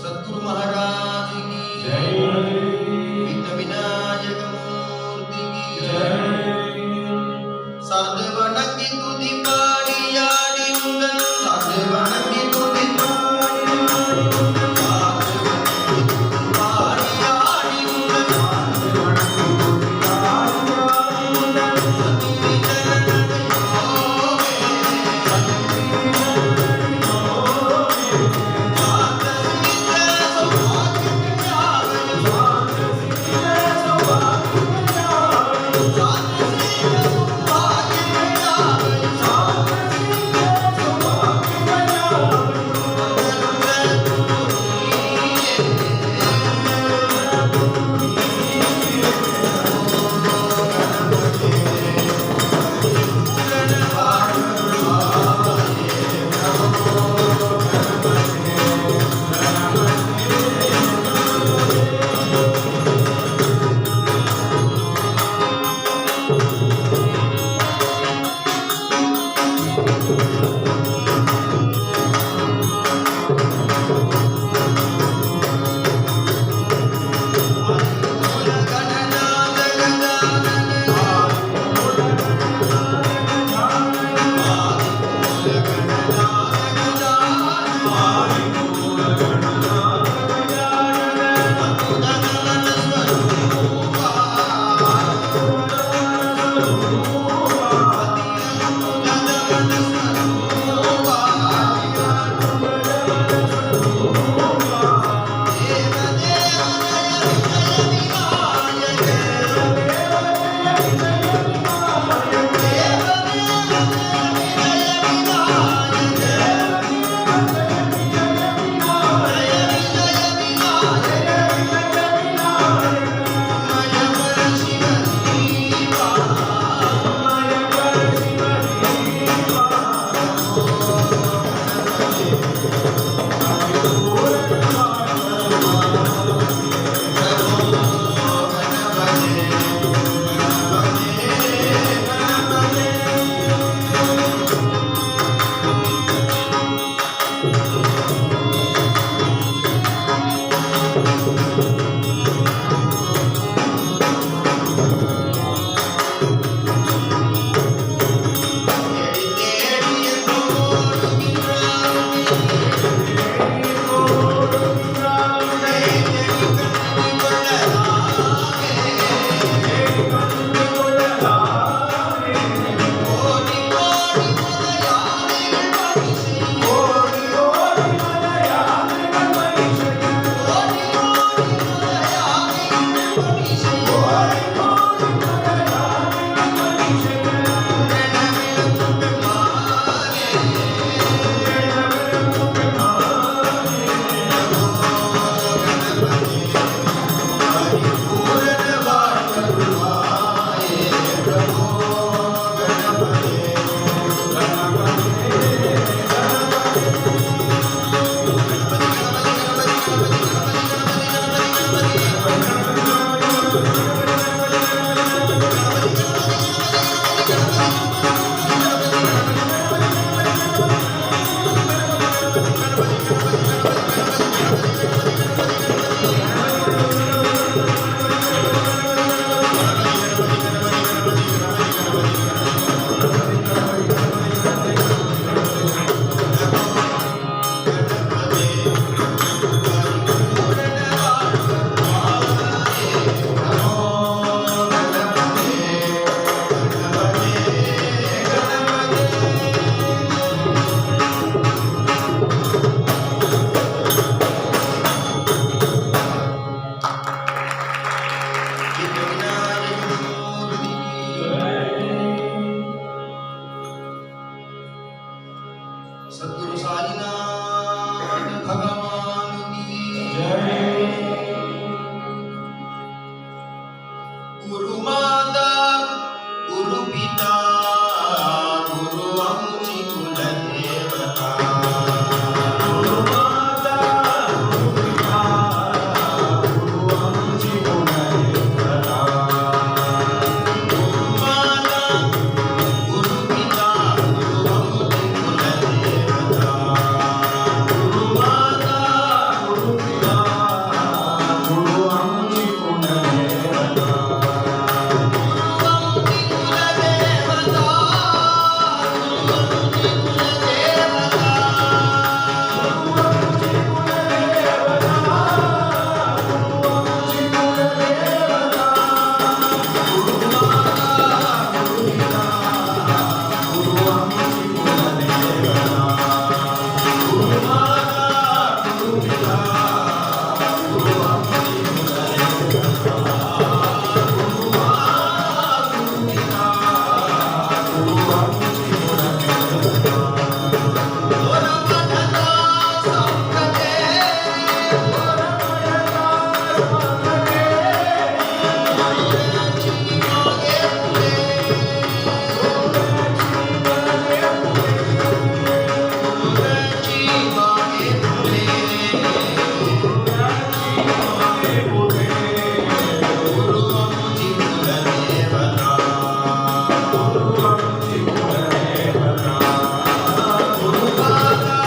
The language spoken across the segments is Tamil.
सद्गुरु महाराज की जय, विघ्न विनायक मूर्ति की जय। सर्वणकी तुदी पाड़ी आड़ी मुगल, सर्वणकी तुदी पाड़ी आड़ी मुगल, सर्वणकी तुदी पाड़ी आड़ी मुगल, सर्वणकी तुदी पाड़ी आड़ी मुगल। सती चरण योगे, सती चरण योगे, सद्गुरु साईनाथ भगवान की जय। गुरु माता गुरु पिता गुरु आमची कुल देवता गुरु माता गुरु पिता गुरु आमची कुल देवता गुरु माता गुरु पिता गुरु आमची कुल देवता गुरु माता गुरु पिता गुरु आमची कुल देवता गुरु माता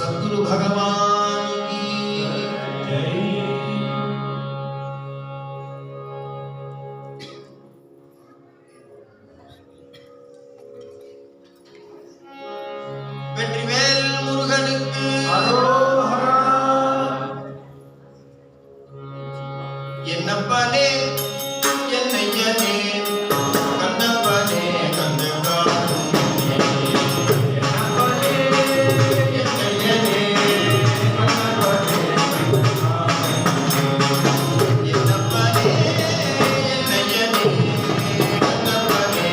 सद्गुरु भगवान की வெற்றிவேல் முருகனுக்கு என்னப்பனே என்னையனே கண்ணப்பனே கந்தகாரும் என்னப்பனே என்னையனே கண்ணப்பனே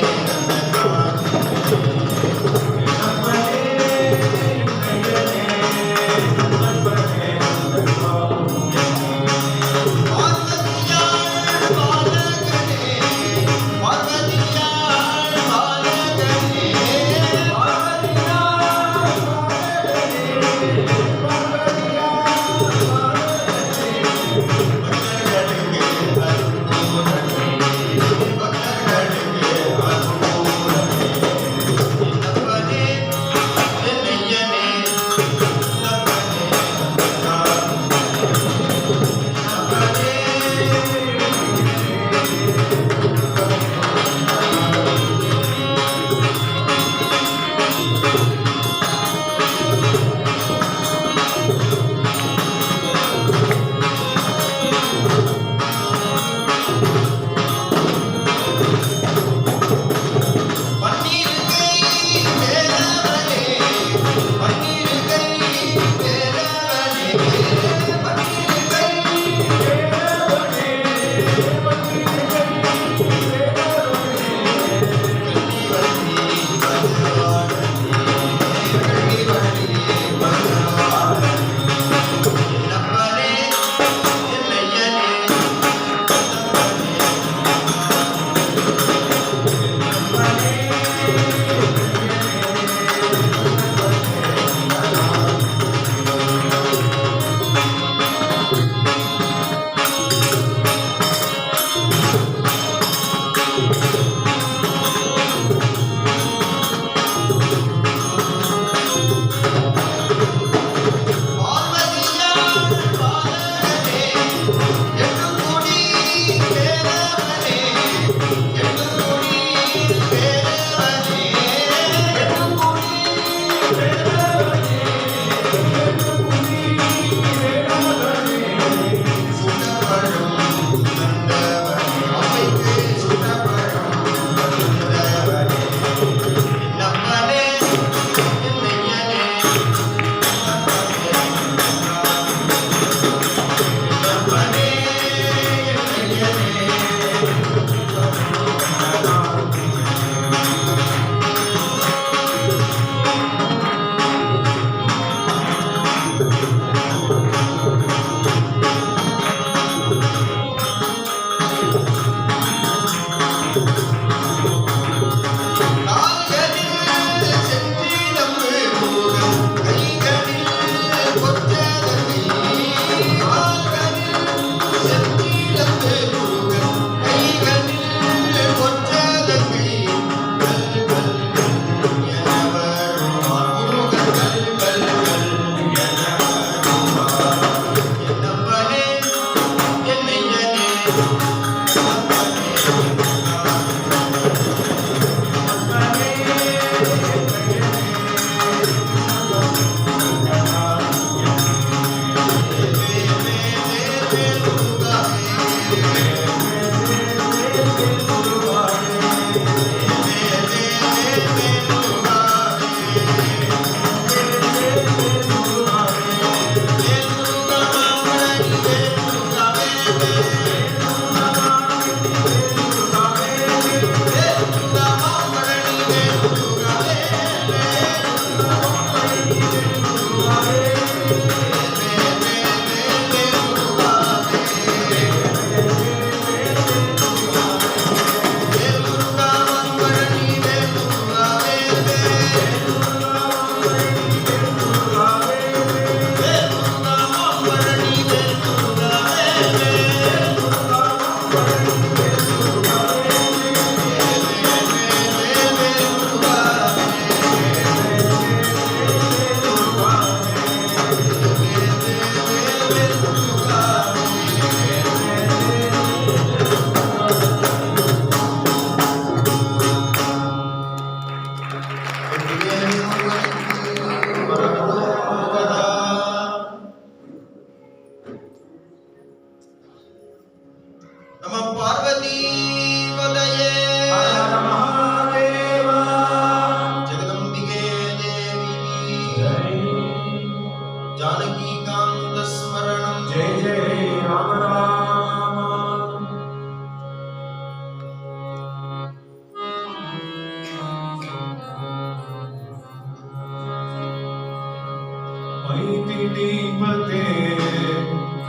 मैथिलीपते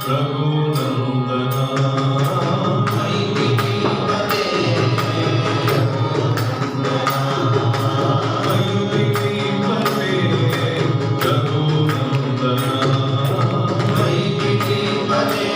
रघुनन्दना मैथिलीपते मैथिलीपते रघुनन्दना मैथिलीपते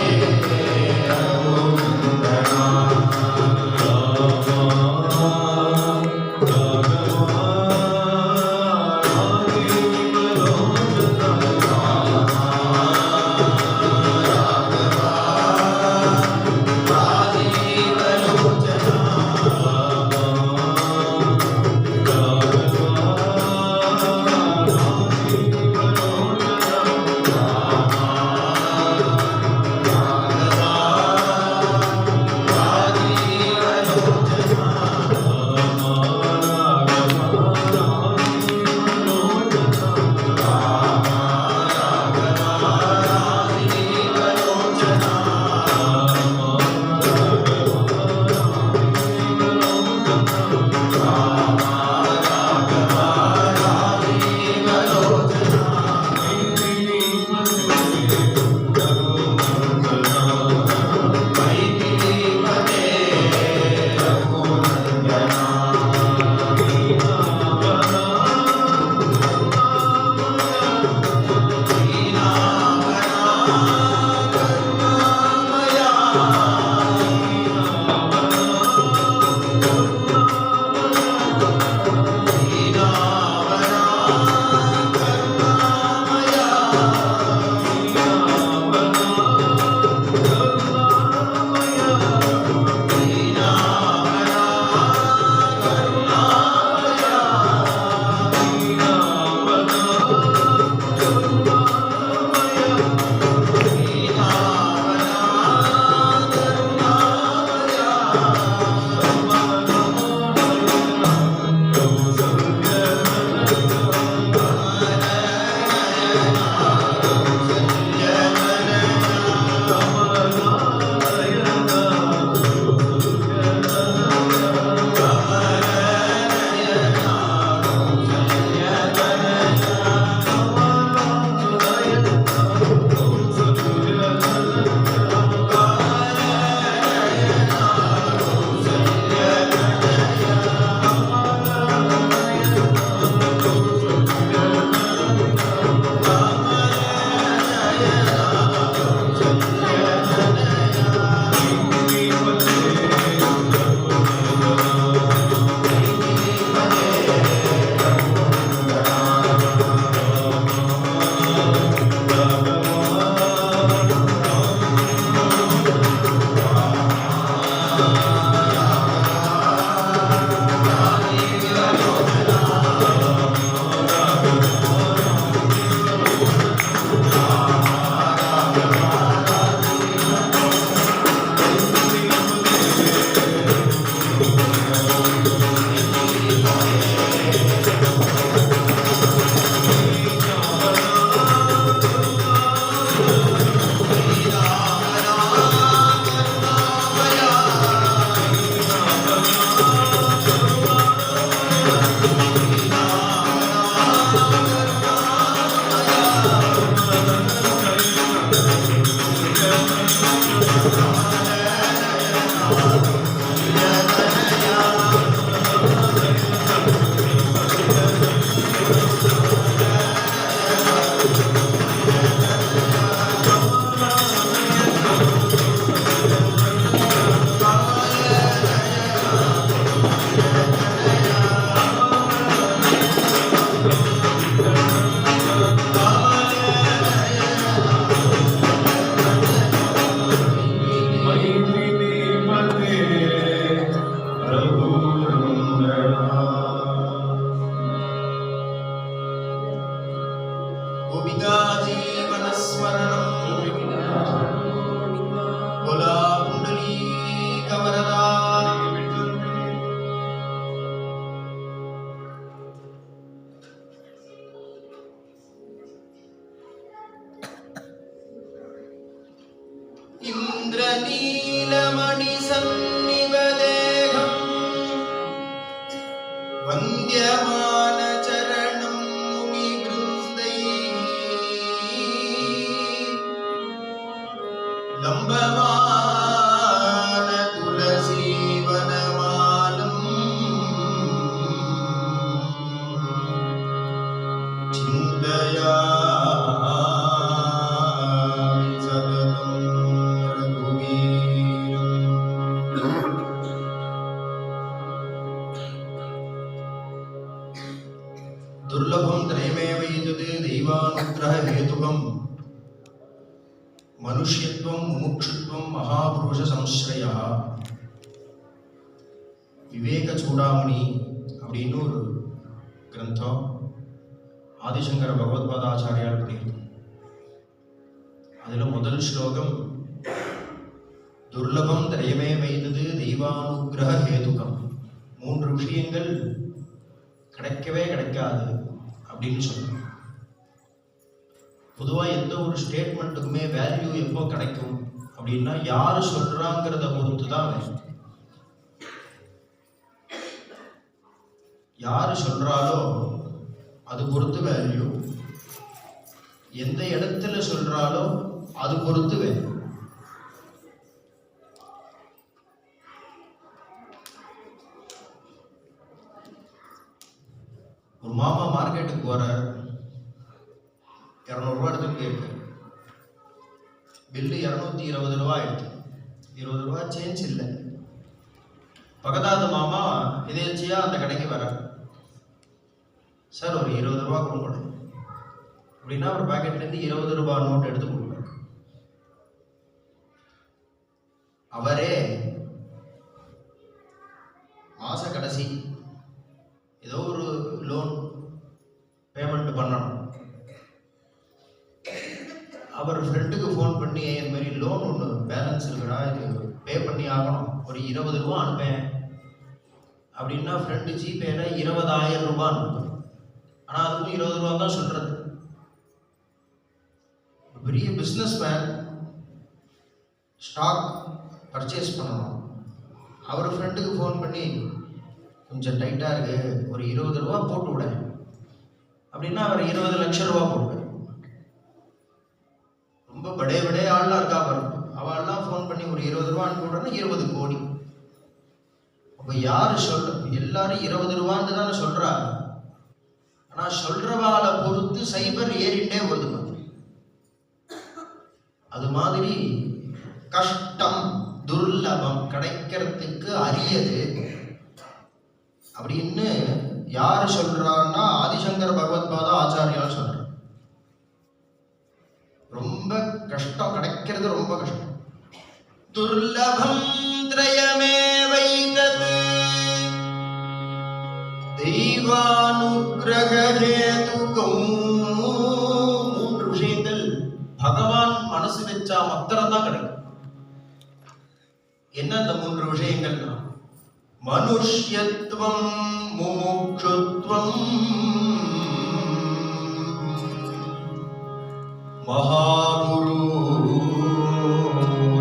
गोपिका जीवनस्मरणम् बोला पुंडलीकवरदा इन्द्रनीलमणिसन्निवदेहम् वन्द्यमानचरणं मुनिवृन्दैः चिन्तयामि सततं रघुवीरम् दुर्लभं त्रयमेव एतत् दैवानुग्ररहेतुकम् मनुष्यत्वं मुमुक्षुत्वं महापुरुषसंश्रयः விவேக சூடாமணி அப்படின்னு ஒரு கிரந்தம் ஆதிசங்கர பகவத்பாதாச்சாரியால் பண்ணியிருக்கோம். அதில் முதல் ஸ்லோகம் துர்லபம் திரயமே வைத்தது தெய்வானுகிரக ஹேதுகம். 3 விஷயங்கள் கிடைக்கவே கிடைக்காது அப்படின்னு சொல்றோம். பொதுவாக எந்த ஒரு ஸ்டேட்மெண்ட்டுக்குமே வேல்யூ எப்போ கிடைக்கும் அப்படின்னா யார் சொல்றாங்கிறத பொறுத்து தான் வேணும். யார் சொல்றாலோ அது பொறுத்து வேல்யூ, எந்த இடத்துல சொல்றாலோ அது பொறுத்து வேல்யூ. ஒரு மாமா மார்க்கெட்டுக்கு போறார், 200 ரூபா எடுத்துட்டு போயிருக்காரு. பில்லு 220 ரூபா ஆயிடுச்சு. 20 ரூபா சேஞ்ச் இல்லை. பக்கத்தாத மாமா எதேச்சியா அந்த கடைக்கு வர, சார் ஒரு 20 ரூபா கொடுக்கணும் அப்படின்னா ஒரு பாக்கெட்லேருந்து 20 ரூபா நோட் எடுத்து கொடுப்பாரு. அவரே மாச கடைசி ஏதோ ஒரு லோன் பேமெண்ட் பண்ணணும். அவர் ஃப்ரெண்டுக்கு ஃபோன் பண்ணி இந்த மாதிரி லோன் ஒன்று பேலன்ஸ் இருக்குடா, இது பே பண்ணி ஆகணும், ஒரு 20 ரூபா அனுப்பேன் அப்படின்னா ஃப்ரெண்டு ஜிபேல 20,000 ரூபாய் அனுப்பும். ஆனால் அதுக்கும் 20 ரூபா தான் சொல்றது. பெரிய பிஸ்னஸ் மேன் ஸ்டாக் பர்ச்சேஸ் பண்ணணும். அவர் ஃப்ரெண்டுக்கு ஃபோன் பண்ணி கொஞ்சம் டைட்டாக இருக்கு, ஒரு 20 ரூபா போட்டு விட அப்படின்னா அவர் 20 லட்சம் ரூபா போடுவார். ரொம்ப படே ஆள்லாம் இருக்கா பாருங்க, அவள்லாம் ஃபோன் பண்ணி ஒரு 20 ரூபா அனுப்பி விடுறேன்னா 20 கோடி. அப்போ யாரு சொல்ற, எல்லாரும் 20 ரூபான்னு தானே சொல்றா. ஆனால் சொல்றவாளை பொறுத்து சைபர் ஏறிண்டே வருது. அது மாதிரி கஷ்டம் துர்லபம் கிடைக்கிறதுக்கு அரியது அப்படின்னு யாரு சொல்றான்னா ஆதிசங்கர பகவத்பாதா ஆச்சாரியால் சொல்ற. ரொம்ப கஷ்டம், கிடைக்கிறது ரொம்ப கஷ்டம். துர்லபம் த்ரயமே வைதத் தெய்வானுக்ரக ஹேதுகம். 3 விஷயங்கள் பகவான் மனசு வச்சா மாத்திரம் தான் கிடைக்கும். என்ன அந்த 3 விஷயங்கள்னா மனுஷ்யத்துவம் முமுக்ஷுத்வம்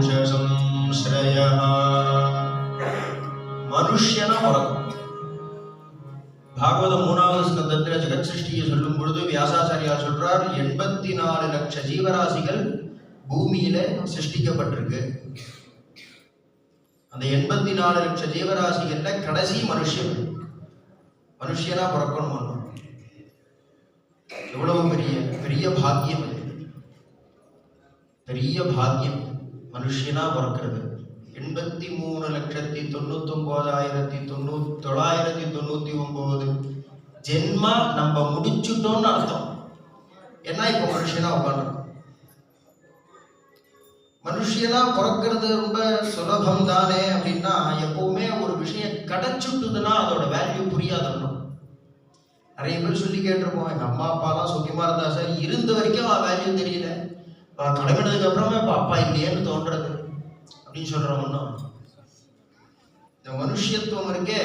மகாபுருஷசம்ஸ்ரயः. மனுஷனா பிறக்கும். பாகவதம் 3வது ஸ்கந்தத்தில் ஜெகத் சிருஷ்டியை சொல்லும் பொழுது வியாசாச்சாரியா சொல்றார் 84 லட்ச ஜீவராசிகள் பூமியில சிருஷ்டிக்கப்பட்டிருக்கு. அந்த 84 லட்ச ஜீவராசிகள்ல கடைசி மனுஷனா பிறக்கணும். எவ்வளவு பெரிய பாக்கியம், பெரிய பாக்கியம் மனுஷனா பிறக்கிறது. 83,99,999 ஜென்மா நம்ம முடிச்சுட்டோம்னு அர்த்தம். என்ன இப்ப மனுஷனா உட்காந்து மனுஷனா பிறக்கிறது ரொம்ப சுலபம் தானே அப்படின்னா, எப்பவுமே ஒரு விஷயம் கிடைச்சுட்டுதுன்னா அதோட வேல்யூ புரியாதணும். நிறைய பேர் சொல்லி கேட்டிருப்போம், எங்க அம்மா அப்பாலாம் சுக்கியமா இருந்தா சார், இருந்த வரைக்கும் வேல்யூ தெரியல, கிளம்பினதுக்கு அப்புறமே இப்ப அப்பா இல்லையேன்னு தோன்றது அப்படின்னு சொல்றோம்னா. இந்த மனுஷத்துவம் இருக்கே,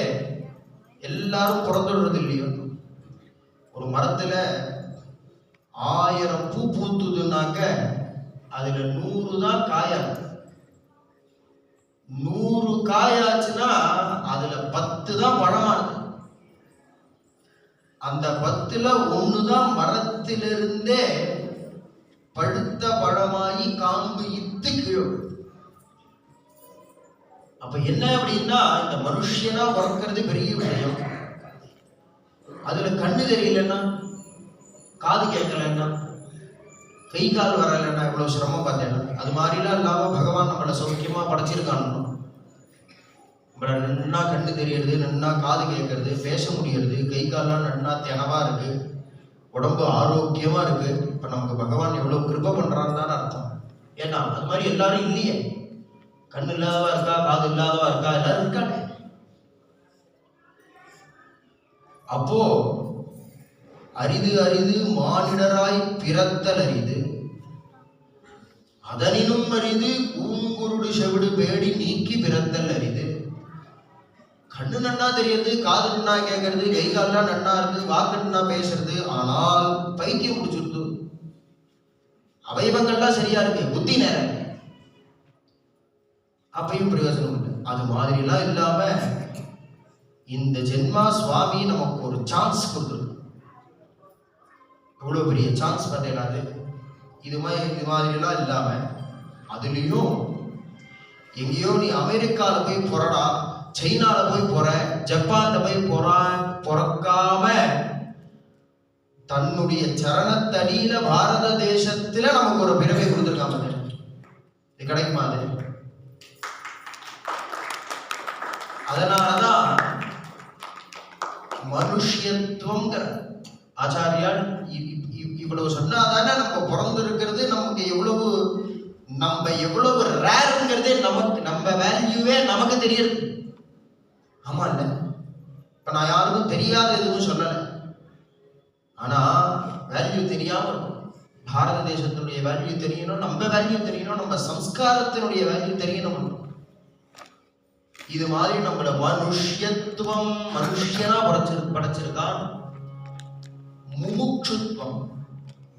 எல்லாரும் பிறந்துடுறது இல்லையோ. ஒரு மரத்துல 1000 பூ பூத்துதுன்னாக்க அதுல 100 தான் காயாச்சு. 100 காயாச்சுன்னா அதுல 10 தான் பழமானது. அந்த 10ல 1 தான் மரத்திலிருந்தே பழுத்த பழமாயி காம்பு இத்து கீழே. அப்ப என்ன அப்படின்னா, இந்த மனுஷனா பிறக்கிறது பெரிய விஷயம். அதுல கண்ணு தெரியலன்னா, காது கேட்கலன்னா, கை கால் வரலைன்னா இவ்வளவு சிரமம் பார்த்தேன்னா, அது மாதிரிலாம் இல்லாம பகவான் நம்மளை சௌக்கியமா படைச்சிருக்கான்னு. நம்மள நன்னா கண்ணு தெரியறது, நன்னா காது கேட்கறது, பேச முடியறது, கை கால்லாம் நன்னா தினவா இருக்கு, உடம்பு ஆரோக்கியமா இருக்கு. இப்ப நமக்கு பகவான் எவ்வளவு கிருபை பண்றான்னு தானே அர்த்தம். ஏன்னா அது மாதிரி எல்லாரும் இல்லையே. கண்ணு இல்லாதவா இருக்கா, காது இல்லாதவா இருக்கா, எல்லாரும் இருக்காங்க. அப்போ அரிது அரிது மானிடராய் பிறத்தல் அரிது, அதனினும் அரிது கூங்குருடு செவிடு பேடி நீக்கி பிறத்தல் அரிது. கண்ணு நன்னா தெரியுது, காது நன்னா கேட்கறது, கை கால்லாம் நன்னா இருக்கு, வாக்கு நன்னா பேசுறது, ஆனால் பைத்தியம் முடிச்சுடுது. அவயவங்கள்லாம் சரியா இருக்கு, புத்தி நேரம் அப்பயும் பிரயோஜனம் இல்லை. அது மாதிரிலாம் இல்லாம இந்த ஜென்மா சுவாமி நமக்கு ஒரு சான்ஸ் கொடுத்துருக்கு. எவ்வளவு பெரிய சான்ஸ் பார்த்தீங்கன்னாது. இது மாதிரிலாம் இல்லாம அதுலயும் எங்கேயோ நீ அமெரிக்கால போய் போறடா, சைனால போய் போற, ஜப்பான்ல போய் பொறக்காம தன்னுடைய சரணத்தடியில பாரத தேசத்துல நமக்கு ஒரு பிறவை கொடுத்துருக்காம இது கிடைக்குமா? அது அதனாலதான் மனுஷத்துவங்கிற ஆச்சாரியால் இவ்வளவு சொன்னாதானே நம்ம பிறந்திருக்கிறது நமக்கு எவ்வளவு ரேருங்கிறதே நமக்கு, நம்ம வேல்யூவே நமக்கு தெரியுது. ஆமா இல்ல? இப்ப நான் யாருக்கும் தெரியாத எதுவும் சொல்லலை, ஆனா வேல்யூ தெரியாம இருக்கும். பாரத தேசத்தினுடைய வேல்யூ தெரியணும், நம்ம வேல்யூ தெரியணும், நம்ம சம்ஸ்காரத்தினுடைய வேல்யூ தெரியணும். இது மாதிரி நம்மள மனுஷத்துவம், மனுஷனா படைச்சிருக்கான். முமுட்சுத்துவம்,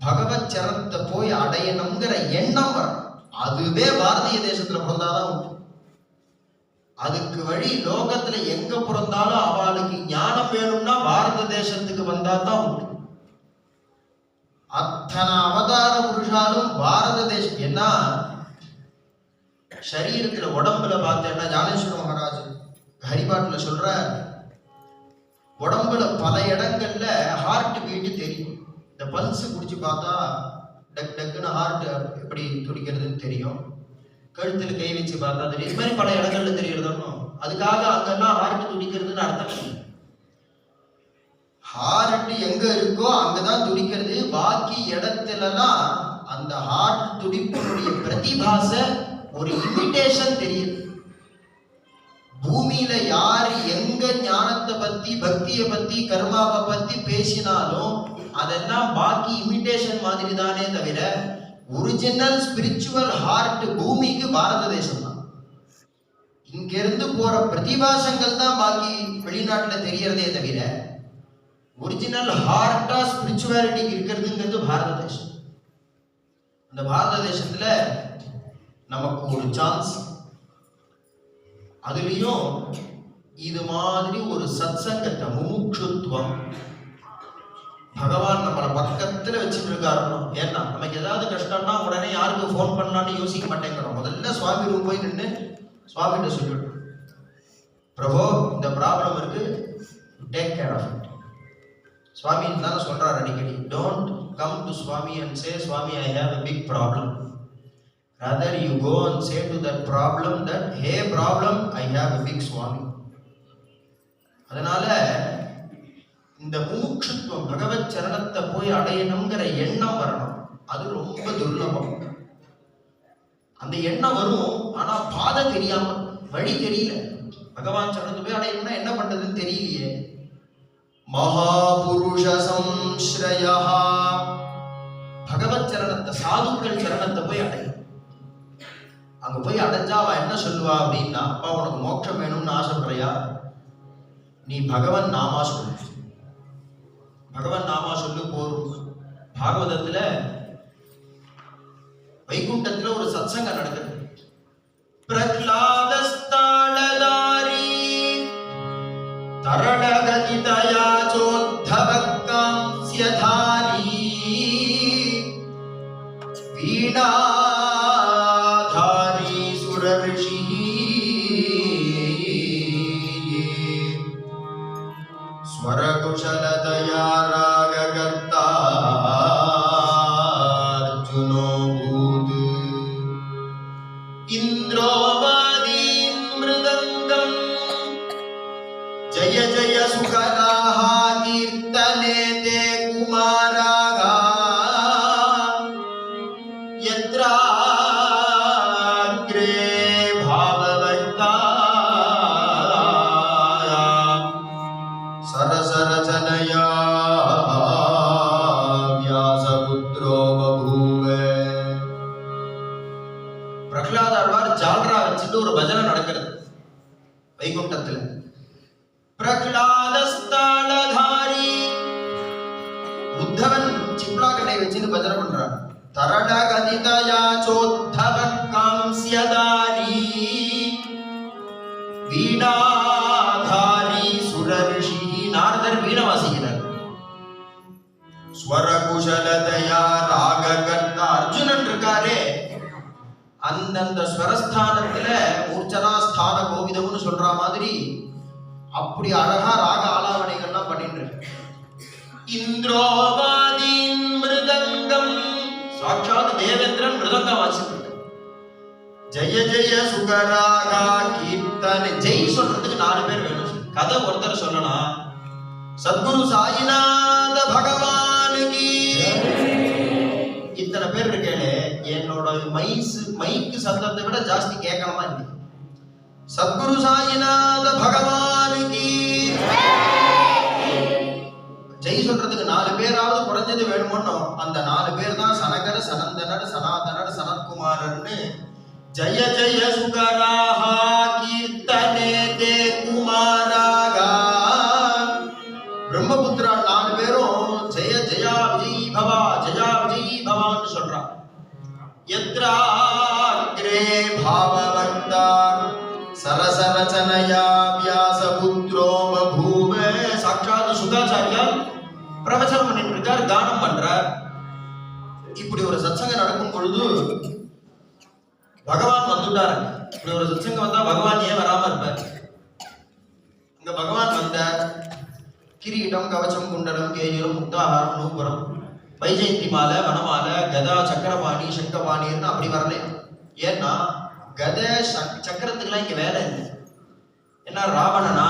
பகவத் சரணத்தை போய் அடையணுங்கிற எண்ணம் வரும். அதுவே பாரதிய தேசத்துல பிறந்தாதான் உண்டு. அதுக்கு வழி லோகத்துல எங்க பிறந்தாலும் அவளுக்கு ஞானம் வேணும்னா பாரத தேசத்துக்கு வந்தாதான் உண்டு. அத்தனை அவதார புருஷாலும் பாரத தேசம். ஏன்னா சரீரத்துல உடம்புல பார்த்தேன்னா ஞானேஸ்வர மகாராஜ் ஹரிபாட்டுல சொல்ற, உடம்புல பல இடங்கள்ல ஹார்ட் பீட் தெரியும். இந்த பல்ஸ் குடிச்சு பார்த்தா டக் டக்குன்னு ஹார்ட் எப்படி துடிக்கிறதுன்னு தெரியும். கழுத்துல கை வச்சு பார்த்தா தெரியும். இது மாதிரி பல இடங்கள்ல தெரியறதுன்னு. அதுக்காக அங்கெல்லாம் ஹார்ட் துடிக்கிறதுன்னு அர்த்தம் இல்லை. ஹார்ட் எங்க இருக்கோ அங்கதான் துடிக்கிறது. பாக்கி இடத்துலலாம் அந்த ஹார்ட் துடிப்பினுடைய பிரதிபாச ஒரு இமிடேஷன் தெரியுது. பூமியில யார் எங்க ஞானத்தை பத்தி, பக்தியை பத்தி, கர்மாவை பத்தி பேசினாலும் அதெல்லாம் பாக்கி இமிடேஷன் மாதிரி தானே தவிர ஒரிஜினல் ஸ்பிரிச்சுவல் ஹார்ட் பூமிக்கு பாரத தேசம் தான். இங்க இருந்து போற பிரதிபாசங்கள் தான் பாக்கி வெளிநாட்டுல தெரியறதே தவிர ஒரிஜினல் ஹார்ட்டா ஸ்பிரிச்சுவாலிட்டிக்கு இருக்கிறதுங்கிறது பாரத தேசம். அந்த பாரத தேசத்துல நமக்கு ஒரு சான்ஸ். அதுலயும் இது மாதிரி ஒரு சத்சங்கத்தை, முமுட்சுத்துவம், பகவான் நம்மளை பக்கத்துல வச்சுட்டு இருக்காரு. ஏன்னா நமக்கு ஏதாவது கஷ்டம்னா உடனே யாருக்கு போன் பண்ணலான்னு யோசிக்க மாட்டேங்கிறோம். முதல்ல சுவாமி ரூம் போய் நின்று சுவாமிகிட்ட சொல்லிவிடும், பிரபு இந்த ப்ராப்ளம் இருக்கு, take care of it. Swami தானே சொல்றாரு அடிக்கடி, don't come to Swami and say Swami I have a big problem. Rather you go and say to that problem that hey problem I have a big Swami. அதனால இந்த முமுட்சுத்துவம், பகவத் சரணத்தை போய் அடையணுங்கிற எண்ணம் வரணும். அது ரொம்ப துர்லபம். அந்த எண்ணம் வரும், ஆனா பாதை தெரியாம, வழி தெரியல. பகவான் சரணத்தை போய் அடையணும்னா என்ன பண்றதுன்னு தெரியலையே. மகாபுருஷ சம்ஸ்ரயா, பகவத் சரணத்தை, சாதுக்கள் சரணத்தை போய் அடையும். அங்க போய் அடைஞ்சா அவ என்ன சொல்லுவா அப்படின்னா, அப்பா உனக்கு மோட்சம் வேணும்னு ஆசைப்படுறியா, நீ பகவன் நாமா சொல்லு, பகவன் நாமா சொல்லு போரும். பாகவதத்துல வைகுண்டத்துல ஒரு சத்சங்கம் நடக்குது. பிரஹ்லாதஸ்தாளதாரி தரணகதிதயா சோத்தவக்காம்ஸ்யதாரி வீணா स्वरकुशलतया रागकर्ता வைகுண்டத்துல. பிரகலாதஸ்தாளதாரி உத்தவன் சிப்ளாக்கட்டை வச்சுன்னு பஜனை பண்றான். தரட கதிதயா சோத்தவ காம்ஸ்யதாரி வீணாதாரி சுரரிஷி நாரதர் வீணை வாசிக்கிறார். ஸ்வரகுஷலதயா ராககர்த்தா அர்ஜுனன் இருக்காரே, அந்தந்த ஸ்வரஸ்தானத்துல மூர்ச்சனா ஸ்தான கோவிதம்னு சொல்ற மாதிரி அப்படி அழகா ராக ஆலாவனைகள்லாம் பண்ணிட்டு இருக்கு. இந்திரோவாதீன் மிருதங்கம் சாட்சாத் தேவேந்திரன் மிருதங்கம் வாசிட்டு. ஜெய ஜெய சுகராகா கீர்த்தனை ஜெய் சொல்றதுக்கு 4 பேர் வேணும். கதை ஒருத்தர் சொல்லலாம். சத்குரு சாயிநாத பகவானுக்கு இத்தனை பேர் இருக்கேளே, என்னோட மைக்கு சத்தத்தை விட ஜாஸ்தி கேட்கணுமா இல்லை? சத்குரு சாயிநாத பகவானுக்கு ஜெய் சொல்றதுக்கு 4 பேராவது குறைஞ்சது வேணுமோ. அந்த 4 பேர் தான் சனகர், சனந்தனர், சனாதனர், சனத்குமாரர்னு. ஜய ஜய சுகராஹா கீர்த்தனே தே குமாராகா. பிரம்மபுத்திரா 4 பேரும் ஜெய ஜயா விஜய் பவா ஜயா விஜய் பவான்னு சொல்றான். யத்ராக்ரே பாவவக்தா சரசரச்சனயா வியாசபுத்ரோ பபூவ. சாட்சாத் சுகாச்சாரியா பிரவச்சனம் பண்ணிட்டு இருக்கார், கானம் பண்றார். இப்படி ஒரு சத்சங்கம் நடக்கும் பொழுது பகவான் வந்துட்டாரு. இப்படி ஒரு சத்சங்கம் வந்தா பகவான் ஏன் வராம இருப்பார்? இங்க பகவான் வந்தார். கிரீடம், கவச்சம், குண்டலம், கேயூரம், முக்தாஹாரம், நூபுரம், வைஜெயந்தி மாலை, வனமாலை, கதா, சக்கரபாணி, சங்கபாணின்னு அப்படி வரல. ஏன்னா கதை சக்கரத்துக்குலாம் இங்க வேலை இல்லை. ஏன்னா ராவணனா,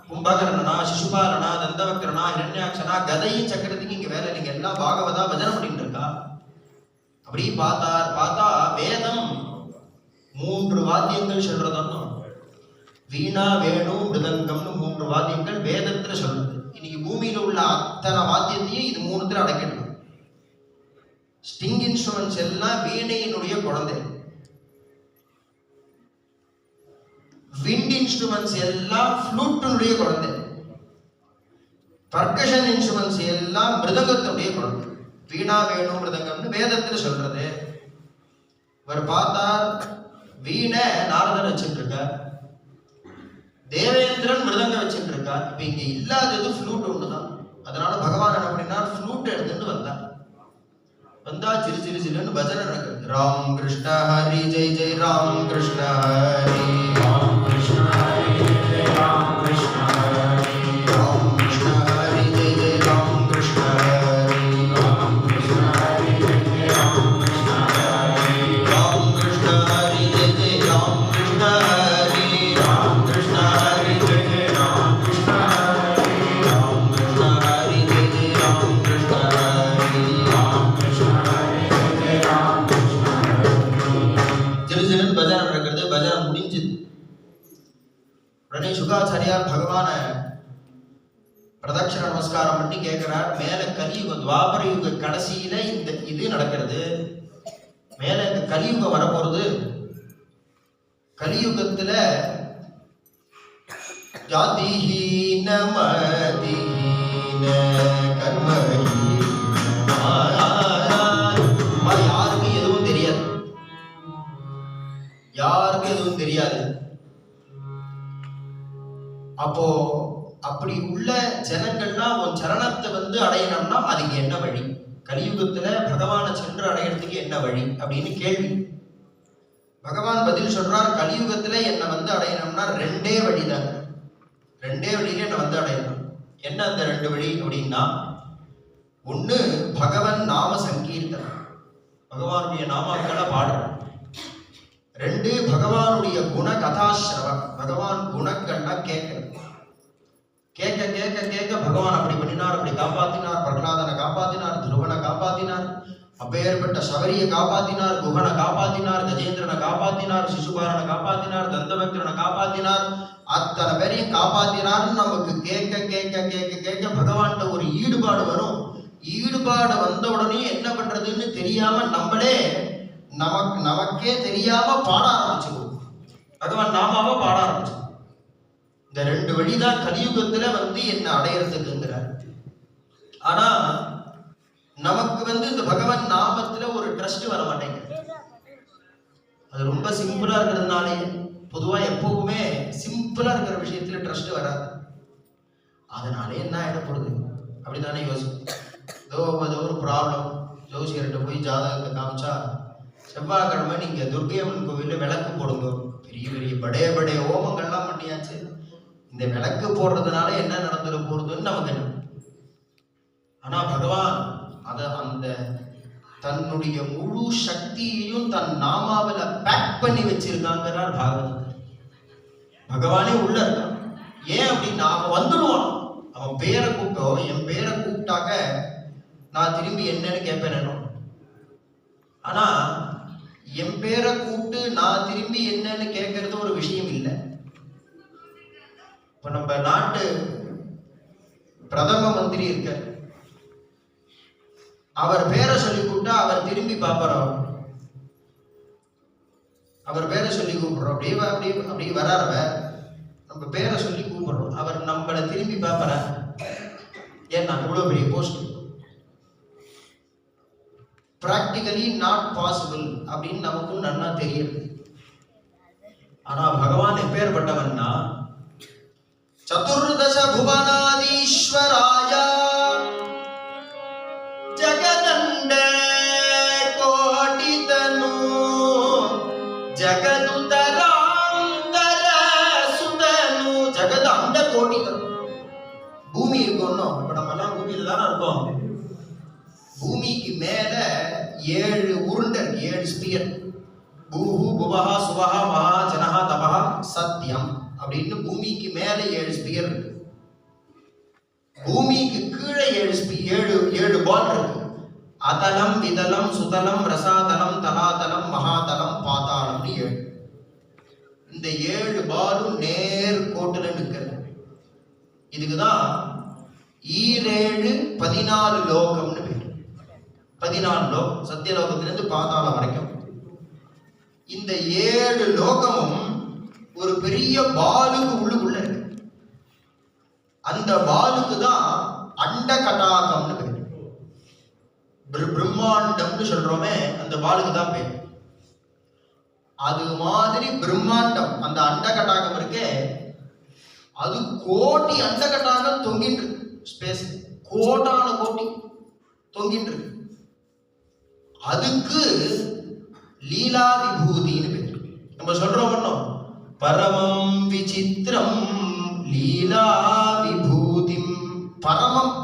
கும்பகர்ணனா, சிசுபாலனா, தந்தவக்கரனா, இரண்யாட்சனா, கதையும் சக்கரத்துக்கு இங்க வேலை. நீங்க எல்லாம் பாகவதா பஜனை பண்ணிட்டு இருக்கா. அப்படி பார்த்தா வேதம் 3 வாத்தியங்கள் சொல்றதுன்னு, வீணா, வேணு, மிருதங்கம்னு 3 வாத்தியங்கள் வேதத்துல சொல்றது. இன்னைக்கு பூமியில உள்ள அத்தனை வாத்தியத்தையும் இது 3த்துல அடக்கிடணும். ஸ்டிங் இன்ஸ்ட்ருமெண்ட்ஸ் எல்லாம் வீணையினுடைய குழந்தை. விண்ட் இன்ஸ்ட்ருமெண்ட்ஸ் எல்லாம் ஃப்ளூட்டினுடைய குழந்தை. பர்கஷன் இன்ஸ்ட்ருமெண்ட்ஸ் எல்லாம் மிருதங்கத்தினுடைய குழந்தை. வீணா, வேணு, மிருதங்கம்னு வேதத்துல சொல்றது. இவர் பார்த்தார், வீணை நாரதர் வச்சுட்டு இருக்கார், தேவேந்திரன் மிருதங்க வச்சுட்டு இருக்கார். இப்ப இங்க இல்லாதது ஃப்ளூட் ஒண்ணுதான். அதனால பகவான் என்ன பண்ணினார், ஃப்ளூட் எடுத்துட்டு வந்தார். வந்தா சிறு சிறு சிறுன்னு பஜனை நடக்குது. ராம் கிருஷ்ண ஹரி ஜெய் ஜெய் ராம் கிருஷ்ண ஹரி, ராம் கிருஷ்ண ஹரி ஜெய் ஜெய் ராம் கிருஷ்ண ஹரி, ராம் கிருஷ்ண ஹரி ஜெய் ஜெய் ராம் கிருஷ்ண ஹரி, ராம் கிருஷ்ண ஹரி ஜெய் ஜெய் ராம் கிருஷ்ண ஹரி, ராம் கிருஷ்ண ஹரி ஜெய் ஜெய் ராம் கிருஷ்ண ஹரி, ராம் கிருஷ்ண ஹரி ஜெய் ஜெய் ராம் கிருஷ்ண ஹரி, ராம் கிருஷ்ண ஹரி ஜெய் ஜெய் ராம் கிருஷ்ண ஹரி, ராம் கிருஷ்ண ஹரி ஜெய் ஜெய் ராம் கிருஷ்ண ஹரி. சிறு சிறு பஜனை நடக்கிறது. பஜனை முடிஞ்சது. உடனே சுகாச்சாரியார் பகவான பிரதட்சண நமஸ்காரம் பண்ணி கேட்கிறார். மேல கலியுக துவாபர யுக கடைசியில இந்த இது நடக்கிறது. மேல இந்த கலியுகம் வரப்போறது. கலியுகத்துல ஜாதிஹீன மதிஹீன கர்மஹீன யாருக்கும் எதுவும் தெரியாது. யாருக்கும் எதுவும் தெரியாது. அப்போ அப்படி உள்ள ஜனங்கள்லாம் உன் சரணத்தை அடையணும்னா அதுக்கு என்ன வழி? கலியுகத்துல பகவானை சென்று அடையிறதுக்கு என்ன வழி அப்படின்னு கேள்வி. பகவான் பதில் சொல்றார், கலியுகத்துல என்னை அடையணும்னா 2 வழிதாங்க. 2 வழியில என்னை அடையணும். என்ன அந்த 2 வழி அப்படின்னா, ஒண்ணு பகவன் நாம சங்கீர்த்தனம், பகவானுடைய நாமாக்களை பாடுறோம். 2 பகவானுடைய குண கதாசிரவம், பகவான் குணங்கள்லாம் கேட்கறது. கேட்க கேட்க கேட்க பகவான் அப்படி பண்ணினார், அப்படி காப்பாத்தினார், பிரகலாதனை காப்பாத்தினார், துருவனை காப்பாத்தினார், அப்பேற்பட்ட சபரியை காப்பாத்தினார், குகனை காப்பாத்தினார், கஜேந்திரனை காப்பாத்தினார், சிசுபாரனை காப்பாத்தினார், தந்தவக்ரனை காப்பாத்தினார், அத்தனை பேரையும் காப்பாத்தினார்னு நமக்கு கேட்க கேட்க கேட்க கேட்க பகவான்கிட்ட ஒரு ஈடுபாடு வரும். ஈடுபாடு வந்த உடனே என்ன பண்றதுன்னு தெரியாம நம்மளே நமக்கே தெரியாம பாட ஆரம்பிச்சிருவோம். பகவான் நாமாவ பாட ஆரம்பிச்சோம். இந்த ரெண்டு வழிதான் கலியுகத்துல என்ன அடையறதுக்குங்கிறார். ஆனா நமக்கு இந்த பகவான் நாமத்துல ஒரு ட்ரஸ்ட் வர மாட்டேங்குது. அது ரொம்ப சிம்பிளா இருக்கிறதுனாலே, பொதுவா எப்பவுமே சிம்பிளா இருக்கிற விஷயத்துல ட்ரஸ்ட் வராது. அதனால என்ன ஆயிடப்படுது அப்படித்தானே யோசிக்கும். ஏதோ ஒரு ப்ராப்ளம், ஜோசியர்கிட்ட போய் ஜாதகத்தை காமிச்சா, செவ்வாய்க்கிழமை நீங்க துர்க்கையம்மன் கோவில்ல விளக்கு போடுங்க. பெரிய பெரிய படைய ஹோமங்கள்லாம் பண்ணியாச்சு. இந்த விளக்கு போடுறதுனால என்ன நடந்துட போறதுன்னு நமக்கு என்ன. ஆனா பகவான் அந்த தன்னுடைய முழு சக்தியையும் தன் நாமாவில பேக் பண்ணி வச்சிருக்காங்கிறார் பாகவதம். பகவானே உள்ள இருக்கான். ஏன் அப்படின்னா அவன் வந்துடுவான். அவன் பேரை கூப்பிட்டோம், என் பேரை கூப்பிட்டாக்க நான் திரும்பி என்னன்னு கேட்பேன். ஆனா என் பேரை கூப்பிட்டு நான் திரும்பி என்னன்னு கேட்கறது ஒரு விஷயம் இல்லை. இப்ப நம்ம நாட்டு பிரதம மந்திரி இருக்கார், அவர் பேரை சொல்லி கூப்பிட்டா அவர் திரும்பி பார்ப்பார். அவர் பேரை சொல்லி கூப்பிடுறோம், அப்படி வராரவ நம்ம பேரை சொல்லி கூப்பிடுறோம், அவர் நம்மளை திரும்பி பார்ப்பார. ஏன்னா இவ்வளவு பெரிய போஸ்ட். பிராக்டிகலி நாட் பாசிபிள் அப்படின்னு நமக்கும் நன்னா தெரியும். ஆனா பகவான் எப்பேற்பட்டவன்னா, சதுர்தச புவனாதீஸ்வராய ஜகதண்ட கோடிதனு ஜகதுதராந்தர சுதனு. ஜகத் அண்ட கோடிதனு. பூமி இருக்கணும். இப்ப நம்ம எல்லாம் பூமியில தானே இருக்கோம். பூமிக்கு மேல 7 உருண்டை, 7 ஸ்பியர். பூஹு புவஹா சுவஹா மகா ஜனஹா தபஹா சத்யம் அப்படின்னு பூமிக்கு மேல 7 ஸ்பியர் இருக்கு. பூமிக்கு கீழே 7 பால் இருக்கு. அதலம் விதலம் சுதலம் ரசாதலம் தலாதலம் மகாதலம் பாதாளம்னு 7. இந்த 7 பாலும் நேர் கோட்டுல நிற்கிறது. இதுக்குதான் 14 லோகம்னு பேர். 14 லோகம், சத்தியலோகத்திலிருந்து பாதாளம் வரைக்கும். இந்த 7 லோகமும் ஒரு பெரிய பாலுக்கு உள்ளுக்குள்ள இருக்கு. அந்த பாலுக்கு தான் அண்ட கடாகம்னு பேர். பிரம்மாண்டம்னு சொல்றோமே, அந்த பாலுக்கு தான் பேர். அது மாதிரி பிரம்மாண்டம், அந்த அண்ட கடாகம் இருக்கே, அது கோட்டி அண்ட கடாகம் தொங்கிட்டு இருக்கு. ஸ்பேஸ் கோடான கோட்டி தொங்கிட்டு இருக்கு. அதுக்கு லீலா விபூதின்னு பேர். நம்ம சொல்றோம் பரமம் விசித்திரம் லீலா விபூதிம். பரமம்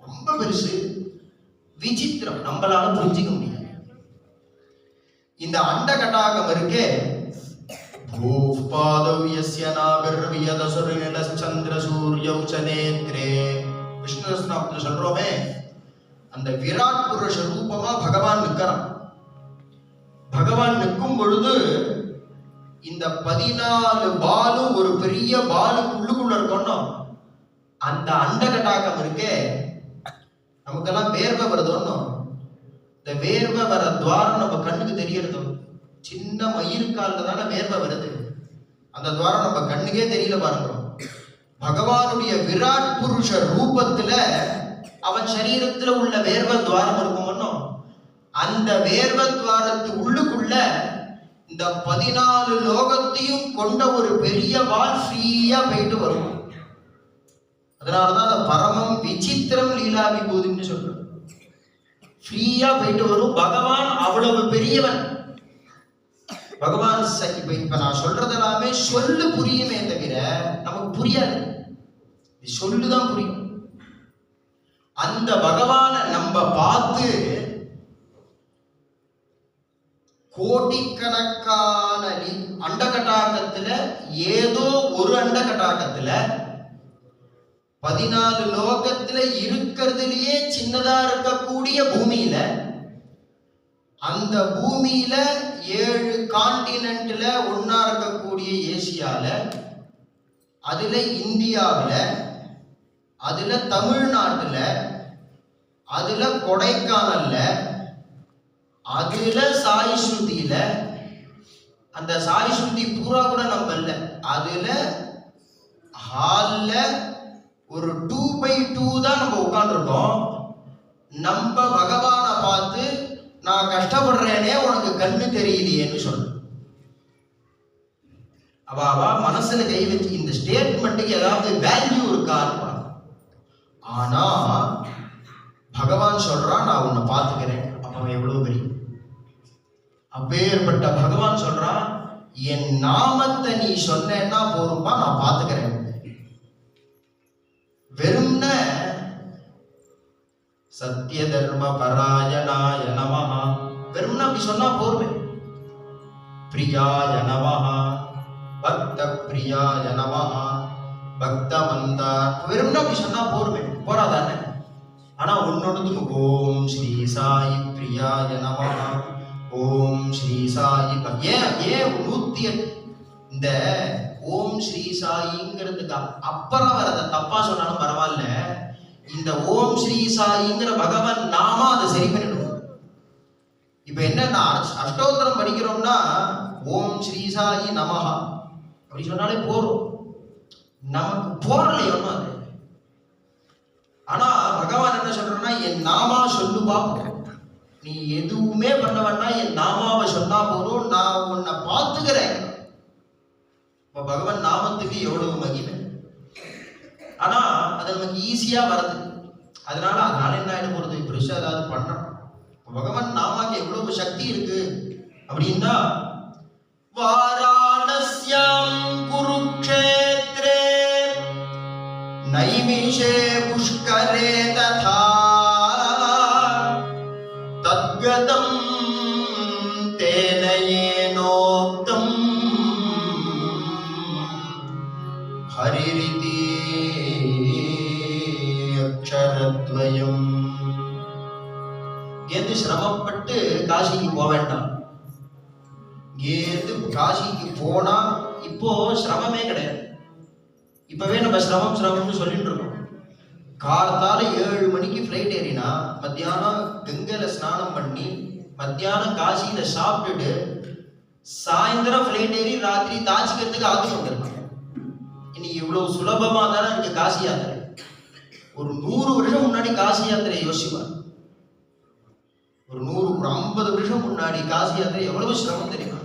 ரொம்ப பெருசு, விசித்திரம் நம்மளால புரிஞ்சிக்க முடியாது. இந்த அண்ட கட்டாகம் இருக்கே, விஷ்ணு சொல்றோமே, அந்த விராட் புருஷ ரூபமா பகவான் நிற்கிறான். பகவான் நிற்கும் பொழுது இந்த 14 பாலும் ஒரு பெரிய பாலுக்கு உள்ளுக்குள்ள இருக்கணும். அந்த அண்ட கட்டாகம் இருக்கே, நமக்கெல்லாம் வேர்வை வருதோன்னு. இந்த வேர்வை வர துவாரம் நம்ம கண்ணுக்கு தெரியறது. சின்ன மயிர்காலில் தானே வேர்வை வருது. அந்த துவாரம் நம்ம கண்ணுக்கே தெரியல பாருங்க. பகவானுடைய விராட் புருஷ ரூபத்துல அவன் சரீரத்துல உள்ள வேர்வை துவாரம் இருக்குமோ, அந்த வேர்வை துவாரத்து உள்ளுக்குள்ள இந்த 14 லோகத்தையும் கொண்ட ஒரு பெரிய வால் ஃப்ரீயா போயிட்டு வரும். அதனாலதான் அந்த பரமம் விசித்திரம் லீலா விபூதின்னு சொல்றோம். ஃப்ரீயா போயிட்டு வரும். பகவான் அவ்வளவு பெரியவன். பகவான் இப்ப நான் சொல்றது எல்லாமே சொல்லு புரியுமே தவிர நமக்கு புரியாது. சொல்லுதான் புரியும். அந்த பகவானை நம்ம பார்த்து கோடிக்கணக்கான அண்டகட்டாகத்துல ஏதோ ஒரு அண்டகட்டாகத்துல 14 லோகத்துல இருக்கிறதுலயே சின்னதா இருக்கக்கூடிய பூமியில, அந்த பூமியில 7 காண்டினென்ட்ல ஒன்னா இருக்கக்கூடிய ஏசியால, அதுல இந்தியாவில, அதுல தமிழ்நாட்டுல, அதுல கொடைக்கானல்ல, அதுல சாய் ஸ்ருதியில, அந்த சாய் ஸ்ருதி பூரா கூட நம்ம இல்ல, அதுல ஹால்ல ஒரு 2/2 தான் நம்ம உட்காந்துருக்கோம். நம்ம பகவானை பார்த்து நான் கஷ்டப்படுறேனே உனக்கு கண்ணு தெரியலையேன்னு சொல்ற. அவ மனசுல கை வச்சு இந்த ஸ்டேட்மெண்ட்டுக்கு ஏதாவது வேல்யூ இருக்கான்னு பாரு. ஆனா பகவான் சொல்றான் நான் உன்னை பார்த்துக்கிறேன். அப்ப எவ்வளவு பெரிய அப்பேற்பட்ட பகவான் சொல்றான் என் நாமத்தை நீ சொன்னேன்னா போரும்பா நான் பார்த்துக்கிறேன். வெறும்ன சத்திய தர்ம பராயணாய நமஹ வெறும்னா அப்படி சொன்னா போருமே. பிரியாய நமஹ பக்த பிரியாய நமஹ பக்த மந்தா வெறும்னா அப்படி சொன்னா போருமே, போறாதானே? ஆனா உன்னோடது ஓம் ஸ்ரீ சாயி பிரியாய நமஹ ஓம் ஸ்ரீ சாயி ஏன் 108 இந்த ஓம் ஸ்ரீ சாயிங்கிறதுக்கு அப்புறம் வரத தப்பா சொன்னாலும் பரவாயில்ல. இந்த ஓம் ஸ்ரீ சாயிங்கிற பகவான் நாம அதை சரி பண்ணிடுவோம். இப்ப என்ன அஷ்டோத்திரம் படிக்கிறோம்னா ஓம் ஸ்ரீ சாயி நமஹ அப்படி சொன்னாலே போறோம். நமக்கு போறலையோ அது. ஆனா பகவான் என்ன சொல்றேன்னா என் நாமா சொல்லு பார்ப்போம். நீ எதுவுமே பண்ண வேண்டாம், என் நாமாவை சொன்னா போதும், நான் உன்னை பார்த்துக்கிறேன். இப்ப பகவான் நாமத்துக்கு எவ்வளவு மகிமை. ஆனா அது நமக்கு ஈஸியா வருது. அதனால என்ன ஆயிட போறது, பெருசா ஏதாவது பண்ணணும். பகவான் நாமாக்கு எவ்வளவு சக்தி இருக்கு அப்படின்னா வாராணஸ்யாம் குருக்ஷேத்ரே நைமிஷே புஷ்கரே ததா தத்கதம் தேனயேனோக்தம் ஹரிரிதி அக்ஷரத்வயம். எது சிரமப்பட்டு காசிக்கு போக வேண்டாம். எது காசிக்கு போனா இப்போ சிரமமே கிடையாது. இப்பவே நம்ம சிரமம்னு சொல்லிட்டு இருக்கோம். காலத்தால 7 மணிக்கு ஃப்ளைட் ஏறினா மத்தியானம் கங்கையில ஸ்நானம் பண்ணி மத்தியானம் காசியில சாப்பிட்டுட்டு சாயந்தரம் ஃப்ளைட் ஏறி ராத்திரி தாச்சிக்கிறதுக்கு ஆத்து வந்துருக்காங்க. இன்னைக்கு இவ்வளவு சுலபமா தானே இருக்கு காசி யாத்திரை. ஒரு 100 வருஷம் முன்னாடி காசி யாத்திரை யோசிப்பார். ஒரு 50 வருஷம் முன்னாடி காசி யாத்திரை எவ்வளவு சிரமம் தெரியுமா?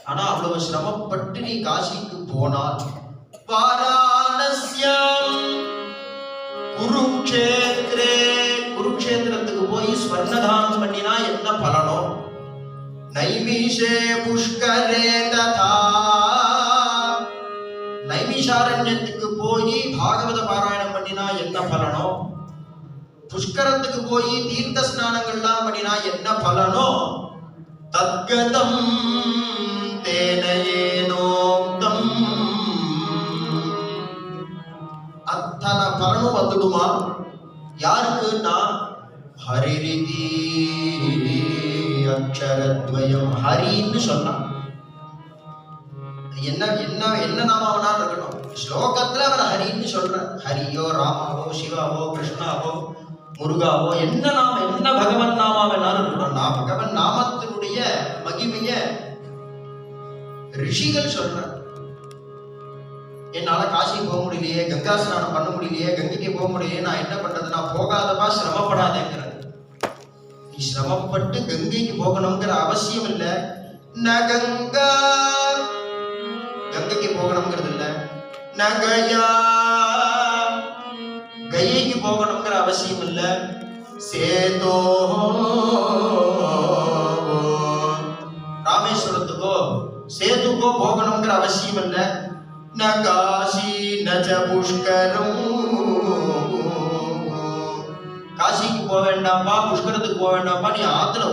ஆனா அவ்வளவு சிரமப்பட்டு நீ காசிக்கு போனால் வாராணஸ்யாம் குருக்ஷேத்ரே குருக்ஷேத்திரத்துக்கு போய் ஸ்வர்ணதானம் பண்ணினா என்ன பலனோ நைமிஷே புஷ்கரே ததா நைமிஷாரண்யத்துக்கு போய் பாகவத பாராயணம் பண்ணினா என்ன பலனோ புஷ்கரத்துக்கு போய் தீர்த்த ஸ்நானங்கள்லாம் பண்ணினா என்ன பலனோ தத்கதம் தேனயேனோக்தம் அத்தனை பலனும் வந்துடுமா? யாருக்குன்னா ஹரிரிதி அக்ஷரத்வயம். ஹரின்னு சொன்னா என்ன நாமாவனா இருக்கணும். ஸ்லோகத்துல அவர் ஹரின்னு சொல்ற. ஹரியோ ராமாவோ சிவாவோ கிருஷ்ணாவோ முருகாவோ என்ன பகவன் நாமா வேணாலும் இருக்கணும். நான் பகவன் நாமத்தினுடைய மகிமைய ரிஷிகள் சொல்ற. என்னால காசி போக முடியலையே, கங்கா ஸ்நானம் பண்ண முடியலையே, கங்கைக்கு போக முடியலையே, நான் என்ன பண்றது? நான் போகாதப்பா, சிரமப்படாதேங்கிற. நீ சிரமப்பட்டு கங்கைக்கு போகணுங்கிற அவசியம் இல்லை. நகங்கா கங்கைக்கு போகணுங்கிறது இல்ல. நகையா கயைக்கு போகணுங்கிற அவசியம் இல்ல. சேதோ ராமேஸ்வரத்துக்கோ சேதுக்கோ போகணுங்கிற அவசியம் இல்ல. நகாசி நஜ புஷ்கரம் காசிக்கு போக வேண்டாம்பா, புஷ்கரத்துக்கு போக வேண்டாம்பா. நீ ஆத்துல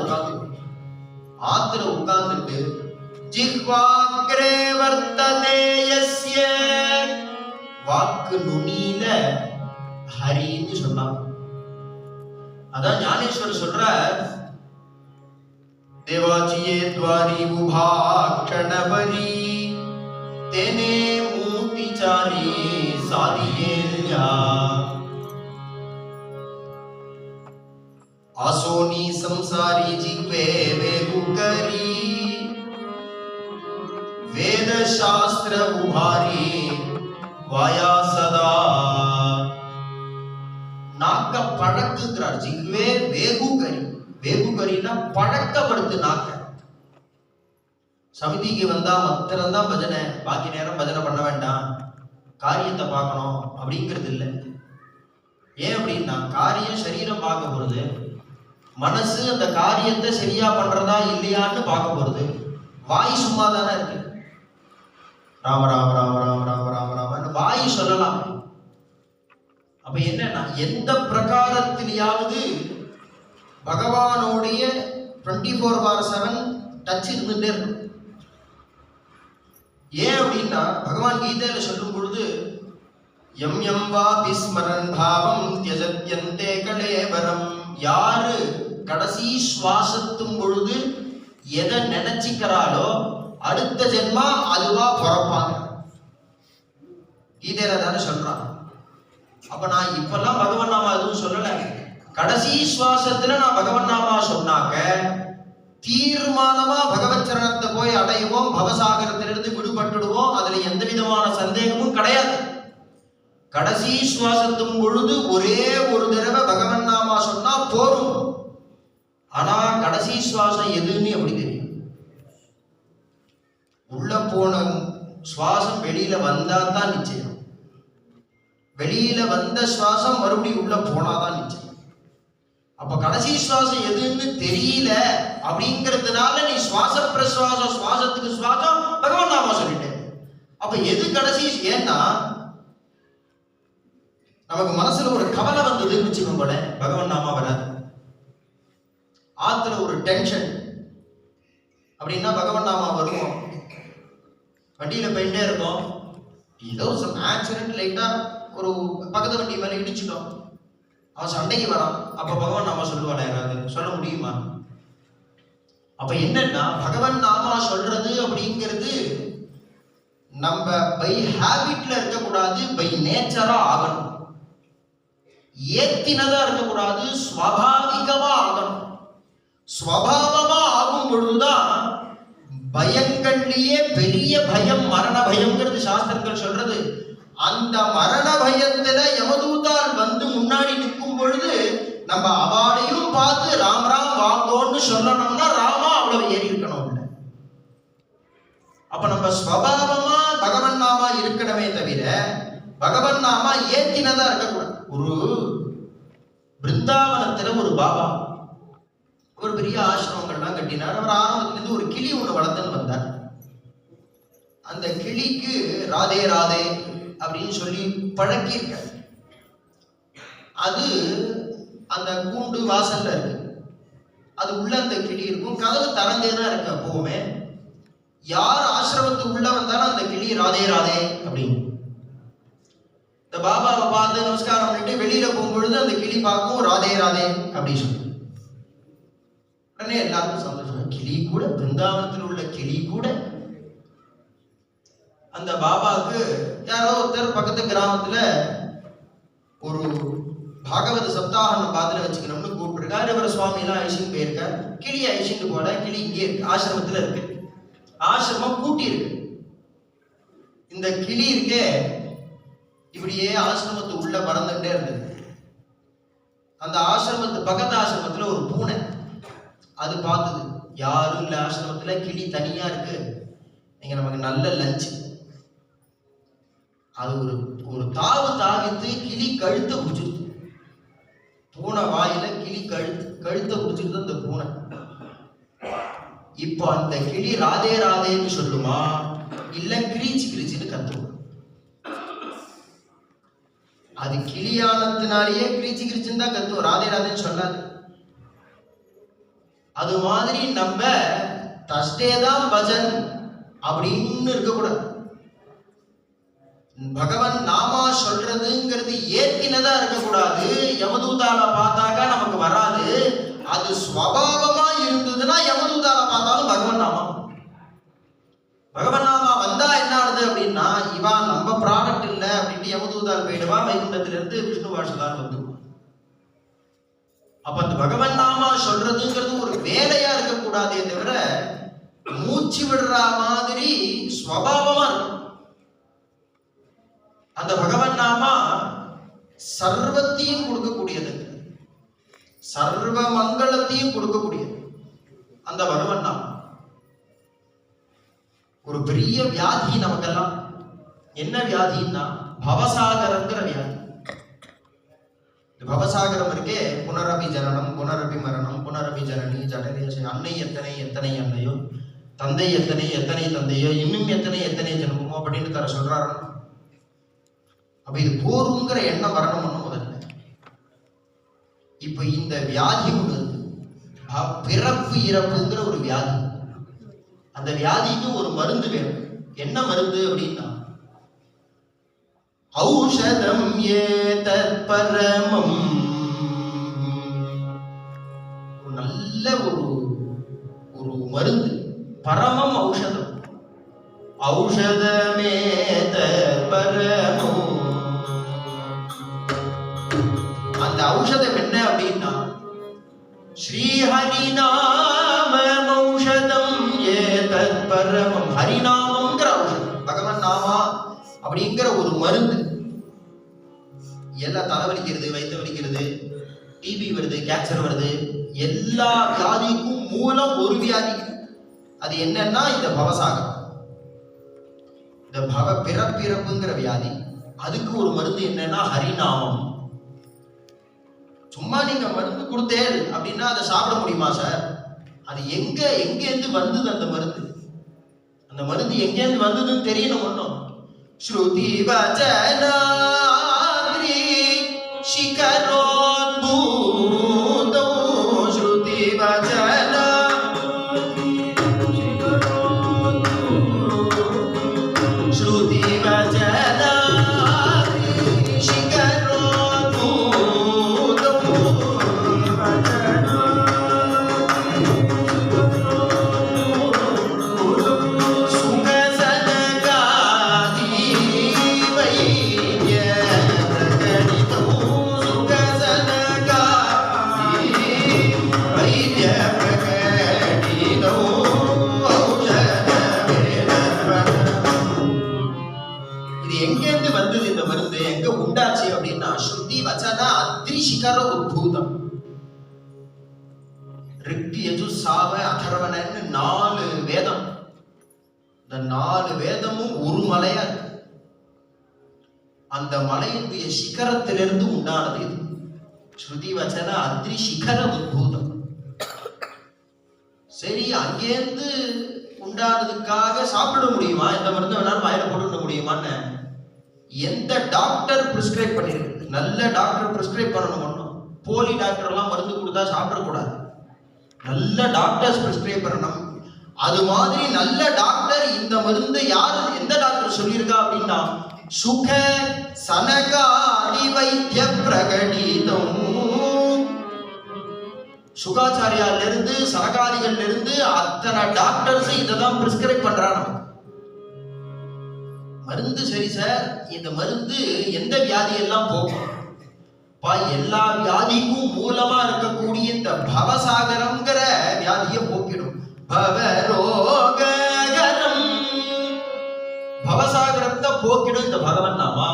உட்கார்ந்துட்டு ஜிஹ்வாக்ரே வர்த்ததே யஸ்ய வாக்கு நுனியில ஹரின்னு சொன்னான். அதான் ஞானேஸ்வரர் சொல்ற தேவாச்சியே துவாரி உபாக்ஷணபரி தேனே மூர்த்திச்சாரி சாதியேல்யா आसोनी संसारी जिह्वे वेगुकरी वेद शास्त्र उभारी வாயா சதா. நாக்க பழக்குகிறார். ஜிஹ்வே வேகுகரி. வேகுகரின்னா பழக்கப்படுத்து நாக்க. சமிதிக்கு வந்தா மாத்திரம்தான் பஜனை, பாக்கி நேரம் பஜனை பண்ண வேண்டாம், காரியத்தை பார்க்கணும் அப்படிங்கிறது இல்லை. ஏன் அப்படின்னா காரியம் சரீரம் பார்க்க போறது, மனசு அந்த காரியத்தை சரியா பண்றதா இல்லையான்னு பார்க்க போறது. வாய் சும்மா தானே இருக்கு. ராம ராம ராம ராம ராம ராம ராம வாய் சொல்லலாம். அப்ப என்னன்னா எந்த பிரகாரத்திலேயாவது பகவானுடைய 24/7 டச் இருந்துட்டே இருக்கும். ஏன் அப்படின்னா பகவான் கீதையில சொல்லும் பொழுது எம் எம் வா விஸ்மரன் பாவம் தியஜத்யந்தே கலேவரம். யாரு கடைசி சுவாசத்தும் பொழுது எதை நினைச்சுக்கிறாளோ அடுத்த ஜென்மா அதுவா பிறப்பாங்க. கீதையில தானே சொல்றான். அப்ப நான் இப்பெல்லாம் பகவன் நாமா எதுவும் சொல்லல. கடைசி சுவாசத்துல நான் பகவன் நாமா சொன்னாக்க தீர்மானமா பகவத் சரணத்தை போய் அடைவோம், பவசாகரத்திலிருந்து விடுபட்டுடுவோம். அதுல எந்த விதமான சந்தேகமும் கிடையாது. கடைசி சுவாசத்தும் பொழுது ஒரே ஒரு தடவை பகவன் நாமா சொன்னா போரும். ஆனா கடைசி சுவாசம் எதுன்னு எப்படி தெரியும்? உள்ள போன சுவாசம் வெளியில வந்தா தான் நிச்சயம். வெளியில வந்த சுவாசம் மறுபடியும் உள்ள போனாதான் நிச்சயம். அப்ப கடைசி சுவாசம் எதுன்னு தெரியல அப்படிங்கிறதுனால நீ சுவாச பிரசுவாசம், சுவாசத்துக்கு சுவாசம் பகவான் நாமா சொல்லிட்டேன். அப்ப எது கடைசி? ஏன்னா நமக்கு மனசுல ஒரு கவலை வந்ததுன்னு வச்சுக்கோங்க, பகவான் நாமா வராது. ஆத்துல ஒரு டென்ஷன் அப்படின்னா பகவான் நாமா வருவோம். வண்டியில போயிட்டே இருக்கோம், ஏதோ ஆக்சிடென்ட், லைட்டா ஒரு பக்கத்து வண்டி மேல இடிச்சிட்டோம், அவன் சண்டைக்கு வரான். அப்ப பகவான் நாமா சொல்லுவாளா? யாராவது சொல்ல முடியுமா? அப்ப என்னன்னா பகவான் நாமா சொல்றது அப்படிங்கிறது நம்ம பை ஹேபிட்ல இருக்கக்கூடாது, பை நேச்சரா ஆகணும். ஏத்தினதா இருக்கக்கூடாது, ஸ்வாபாவிகமா ஆகணும். ஸ்வபாவமா ஆகும் பொழுதுதான் பயங்கள்லயே பெரிய பயம் மரண பயம்ங்கிறது சாஸ்திரங்கள் சொல்றது. அந்த மரண பயத்துல யமதூதால் வந்து முன்னாடி நிற்கும் பொழுது நம்ம அவளையும் பார்த்து ராம் ராம் வாங்கோன்னு சொல்லணும்னா ராமா அவ்வளவு ஏறி இருக்கணும். இல்லை அப்ப நம்ம ஸ்வபாவமா பகவன் நாமா இருக்கணுமே தவிர பகவன் நாமா ஏத்தினதா இருக்கக்கூடாது. ஒரு பிருந்தாவனத்துல ஒரு பாபா ஒரு பெரிய ஆசிரமங்கள்லாம் கட்டினார். அவர் ஆரம்பத்திலிருந்து ஒரு கிளி ஒண்ணு வளர்த்துன்னு வந்தார். அந்த கிளிக்கு ராதே ராதே அப்படின்னு சொல்லி பழக்கியிருக்க. அது அந்த கூண்டு வாசல்ல இருக்கு, அது உள்ள அந்த கிளி இருக்கும். கதவு திறந்தே தான் இருக்கு எப்பவுமே. யார் ஆசிரமத்துக்கு உள்ள வந்தாலும் அந்த கிளி ராதே ராதே அப்படின்னு. இந்த பாபாவை பார்த்து நமஸ்காரம் பண்ணிட்டு வெளியில போகும்பொழுது அந்த கிளி பார்க்கும் ராதே ராதே அப்படின்னு சொல்லி. உடனே எல்லாருக்கும் சந்தோஷம். கிளி கூட, பிருந்தாவனத்தில் உள்ள கிளி கூட அந்த பாபாவுக்கு யாரோ ஒருத்தர் பக்கத்து கிராமத்துல ஒரு பாகவத சப்தாகம் பாத்துல வச்சுக்கணும்னு கூப்பிட்டுருக்காரு. இவர் சுவாமி எல்லாம் அழிச்சுட்டு போயிருக்காரு. கிளி அழிச்சுட்டு போல, கிளி இங்கே இருக்கு, ஆசிரமத்துல இருக்கு. ஆசிரமம் கூட்டி இருக்கு. இந்த கிளி இருக்கே இப்படியே ஆசிரமத்து உள்ள பறந்துட்டே இருந்தது. அந்த ஆசிரமத்து பக்கத்து ஆசிரமத்துல ஒரு பூனை அது பார்த்தது. யாரும் இல்ல ஆசிரமத்துல, கிளி தனியா இருக்கு, நீங்க நமக்கு நல்ல லஞ்ச். அது ஒரு தாவு தாவித்து கிளி கழுத்தை பிடிச்சிருது. பூனை வாயில கிளி கழுத்தை பிடிச்சிருது அந்த பூனை. இப்போ அந்த கிளி ராதே ராதேன்னு சொல்லுமா, இல்ல கிரீச்சு கிரீச்சுன்னு கத்துமா? அது கிளியானத்தினாலேயே கிரீச்சு கிரீச்சுன்னு தான் கத்துவோம், ராதே ராதேன்னு சொல்லாது. அது மாதிரி நம்ம தஸ்டேதான் பஜன் அப்படின்னு இருக்கக்கூடாது. பகவன் நாமா சொல்றதுங்கிறது ஏத்தினதா இருக்கக்கூடாது. யமதூதால பார்த்தாக்கா நமக்கு வராது. அது ஸ்வபாவமா இருந்ததுன்னா யமதூதால பார்த்தாலும் பகவன் நாமா. பகவன் நாமா வந்தா என்ன ஆகுது அப்படின்னா, இவன் நம்ம ப்ராடக்ட் இல்லை அப்படின்ட்டு யமதூதால் போயிடுவா. வைகுண்டத்திலிருந்து விஷ்ணு வாசலால் வந்துடுவான். அப்ப அந்த பகவன் நாமா சொல்றதுங்கிறது ஒரு வேலையா இருக்கக்கூடாதே தவிர மூச்சு விடுற மாதிரி ஸ்வபாவமா இருக்கும். அந்த பகவன் நாமா சர்வத்தையும் கொடுக்கக்கூடியது, சர்வ மங்களத்தையும் கொடுக்கக்கூடியது அந்த பகவன் நாமா. ஒரு பெரிய வியாதி நமக்கெல்லாம். என்ன வியாதின்னா பவசாகரங்கிற வியாதி. பவசாகரம் இருக்கே, புனரபி ஜனனம், புனரபி மரணம், புனரபி ஜனனி, ஜடரேஷ, அன்னை எத்தனை எத்தனை அன்னையோ, தந்தை எத்தனை எத்தனை தந்தையோ, இன்னும் எத்தனை எத்தனை ஜனமோ அப்படின்னு தர சொல்றாரு. அப்ப இது போருங்கிற எண்ணம் வரணும்னு முதல்ல. இப்ப இந்த வியாதி ஒண்ணு இருக்கு, பிறப்பு இறப்புங்கிற ஒரு வியாதி. அந்த வியாதிக்கு ஒரு மருந்து வேணும். என்ன மருந்து அப்படின்னா ஔஷதம் ஏதத் பரமம். நல்ல ஒரு மருந்து, பரமம் ஔஷதம். ஔஷதமேதத் பரமம். அந்த ஔஷதம் என்ன அப்படின்னா ஸ்ரீஹரிநாமம் ஔஷதம் ஏதத் பரமம். ஹரிநாமம்ங்கிற ஔஷதம், பகவன் நாமா அப்படிங்கிற ஒரு மருந்து. எல்லா தலைவலிக்கிறது, வயிற்று வலிக்கிறது, டிபி வருது, கேன்சர் வருது, எல்லா வியாதிக்கும் மூலம் ஒரு வியாதி. அது என்னன்னா இந்த பவசாகம், இந்த பிறப்பிறப்புங்கிற வியாதி. அதுக்கு ஒரு மருந்து என்னன்னா ஹரிநாமம். சும்மா நீங்க மருந்து கொடுத்தேன் அப்படின்னா அதை சாப்பிட முடியுமா சார்? அது எங்கேருந்து வந்தது அந்த மருந்து? அந்த மருந்து எங்கேருந்து வந்ததுன்னு தெரியணும். ஒன்றும் ஸ்ருதி வச்சனாத்ரி சிகரோத்பூதோ, ஸ்ருதி வச்சனா ஸ்ருதி வச்சனா உத்பூதம். ரிக், யஜு, சாம, அதர்வணன்னு 4 வேதம். இந்த 4 வேதமும் ஒரு மலையா இருக்கு. அந்த மலையினுடைய சிகரத்திலிருந்து உண்டானது இது. ஸ்ருதி வச்சன அத்ரி சிகர உத்பூதம். சரி, அங்கேருந்து உண்டானதுக்காக சாப்பிட முடியுமா? எந்த மருந்து வேணாலும் வாயில போட்டு முடியுமான்னு எந்த டாக்டர் பிரிஸ்கிரைப் பண்ணிருக்கு? நல்ல டாக்டர் பிரிஸ்கிரைப் பண்ணணும். ஒன்றும் போலி டாக்டர் எல்லாம் மருந்து கொடுத்தா சாப்பிடக்கூடாது. நல்ல டாக்டர்ஸ் பிரிஸ்கிரைப் பண்ணணும். அது மாதிரி நல்ல டாக்டர் இந்த மருந்து யாரு, எந்த டாக்டர் சொல்லியிருக்கா அப்படின்னா சுக சனகாதி வைத்திய பிரகடிதம். சுகாச்சாரியால இருந்து சனகாதிகள்ல இருந்து அத்தனை டாக்டர்ஸ் இததான் பிரிஸ்கிரைப் பண்றாங்க. மருந்து சரி சார், இந்த மருந்து எந்த வியாதி எல்லாம் போகும்? எல்லா வியாதிக்கும் மூலமா இருக்கக்கூடிய இந்த பவசாகரம்ங்கிற வியாதியை போக்கிடும். பவரோகரம், பவசாகரத்தை போக்கிடும் இந்த பகவன் நாமா.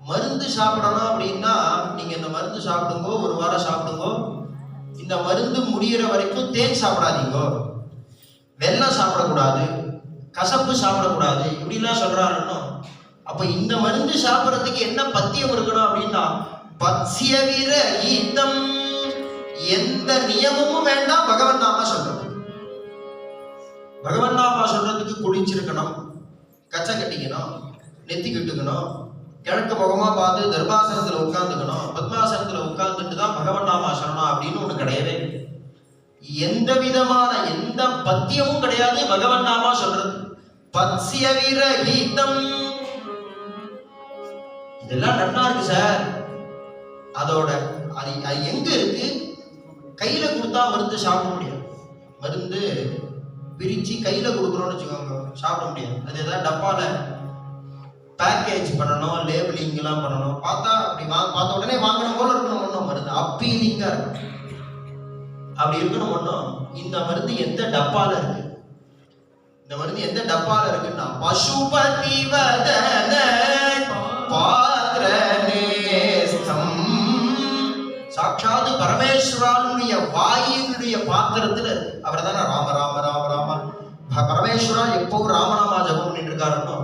மருந்து சாப்பிடணும் அப்படின்னா நீங்க இந்த மருந்து சாப்பிடுங்க, ஒரு வாரம் சாப்பிடுங்க. இந்த மருந்து முடிகிற வரைக்கும் தேன் சாப்பிடாதீங்க, வெல்லம் சாப்பிடக்கூடாது, கசப்பு சாப்பிடக்கூடாது, இப்படிலாம் சொல்றாருன்னு. அப்ப இந்த மருந்து சாப்பிடறதுக்கு என்ன பத்தியம் இருக்கணும் அப்படின்னா பத்ய விரஹிதம். எந்த நியமமும் வேண்டாம் பகவன் நாமா சொல்றது. பகவன் நாமா சொல்றதுக்கு குளிச்சிருக்கணும், கச்சம் கட்டிக்கணும், நெத்தி கட்டுக்கணும், கிழக்கு முகமா பார்த்து தர்பாசனத்துல உட்கார்ந்துக்கணும், பத்மாசனத்துல உட்கார்ந்துட்டு தான் பகவன் நாமா சொல்லணும் அப்படின்னு ஒண்ணு கிடையவே. எந்த விதமான எந்த பத்தியமும் கிடையாது பகவன் நாமா சொல்றது. பத்ய விரஹிதம். இதெல்லாம் நன்னா இருக்கு சார். அதோட அது எங்க இருக்கு? கையில கொடுத்தா மருந்து சாப்பிட முடியாது. மருந்து பிரிச்சு கையில கொடுக்குறோம்னு வச்சுக்கோங்க, சாப்பிட முடியாது. அது ஏதாவது டப்பால பேக்கேஜ் பண்ணணும், லேபிளிங் எல்லாம் பண்ணணும். பார்த்தா அப்படி பார்த்த உடனே வாங்கணும் போல இருக்கணும். ஒன்றும் மருந்து அப்பீலிங்கா இருக்கும், அப்படி இருக்கணும். ஒன்றும் இந்த மருந்து எந்த டப்பால இருக்கு? இந்த மருந்து எந்த டப்பால இருக்குன்னா பசுபதி வதன பாத்ரநேஸ்தம், சாட்சாத் பரமேஸ்வரனுடைய வாயினுடைய பாத்திரத்துல இருக்கு. அவர் தானே ராம ராம ராம ராம. பரமேஸ்வரா எப்பவும் ராமநாமா ஜபம் பண்ணிட்டு இருக்காருன்னோ,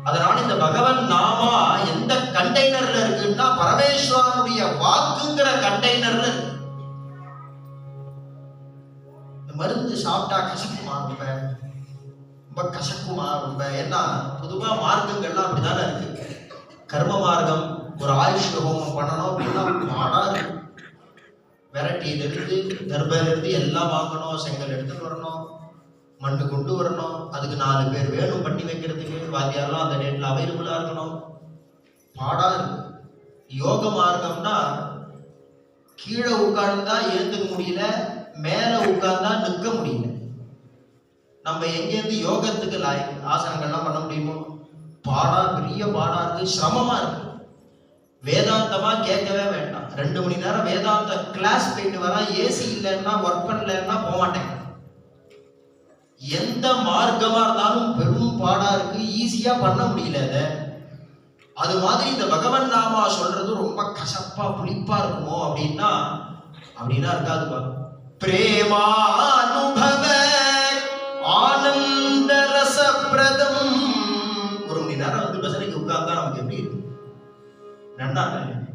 அதனால இந்த பகவன் நாமா எந்த கண்டெய்னர்ல இருக்குன்னா பரமேஸ்வரனுடைய வாக்குங்கிற கண்டெய்னர்ல இருக்கு. இந்த மருந்து சாப்பிட்டா கசக்குமா? ரொம்ப கசக்குமா? ரொம்ப ஏன்னா பொதுவா மார்க்கங்கள்லாம் அப்படிதானே இருக்கு. கர்ம மார்க்கம் ஒரு ஆயுஷ் ஹோமம் பண்ணணும் அப்படின்னா பாடா இருக்கு. வெரைட்டியிலிருந்து தர்பையிலிருந்து எல்லாம் வாங்கணும், செங்கல் எடுத்துட்டு வரணும், மண்ணு கொண்டு வரணும், அதுக்கு 4 பேர் வேணும் பண்ணி வைக்கிறதுக்கு, வாத்தியாரெல்லாம் அந்த டேட்ல அவைலபிளா இருக்கணும், பாடா இருக்கு. யோக மார்க்கம்னா கீழே உட்கார்ந்தா ஏத்துக்க முடியல, மேல உட்கார்ந்தா நிற்க முடியல. நம்ம எங்கேருந்து யோகத்துக்கு ஆசனங்கள்லாம் பண்ண முடியுமோ? பாடா, பெரிய பாடா இருக்கு, சிரமமா இருக்கு. வேதாந்தமா கேட்கவே வேண்டாம். 2 மணி நேரம் வேதாந்த கிளாஸ் போயிட்டு வரா, ஏசி இல்லைன்னா ஒர்க் பண்ணலன்னா போக மாட்டேன். எந்த மார்க்கமா இருந்தாலும் பெரும் பாடா இருக்கு, ஈஸியா பண்ண முடியல. அது மாதிரி இந்த பகவன் நாமா சொல்றது ரொம்ப கசப்பா புளிப்பா இருக்குமோ அப்படின்னா இருக்காதுப்பா. பிரேமானுபவ ஆனந்த ரசப்பிரதம். 1 மணி நேரம் வந்து பசனைக்கு உட்கார்ந்தா நமக்கு எப்படி இருக்கு? நன்னா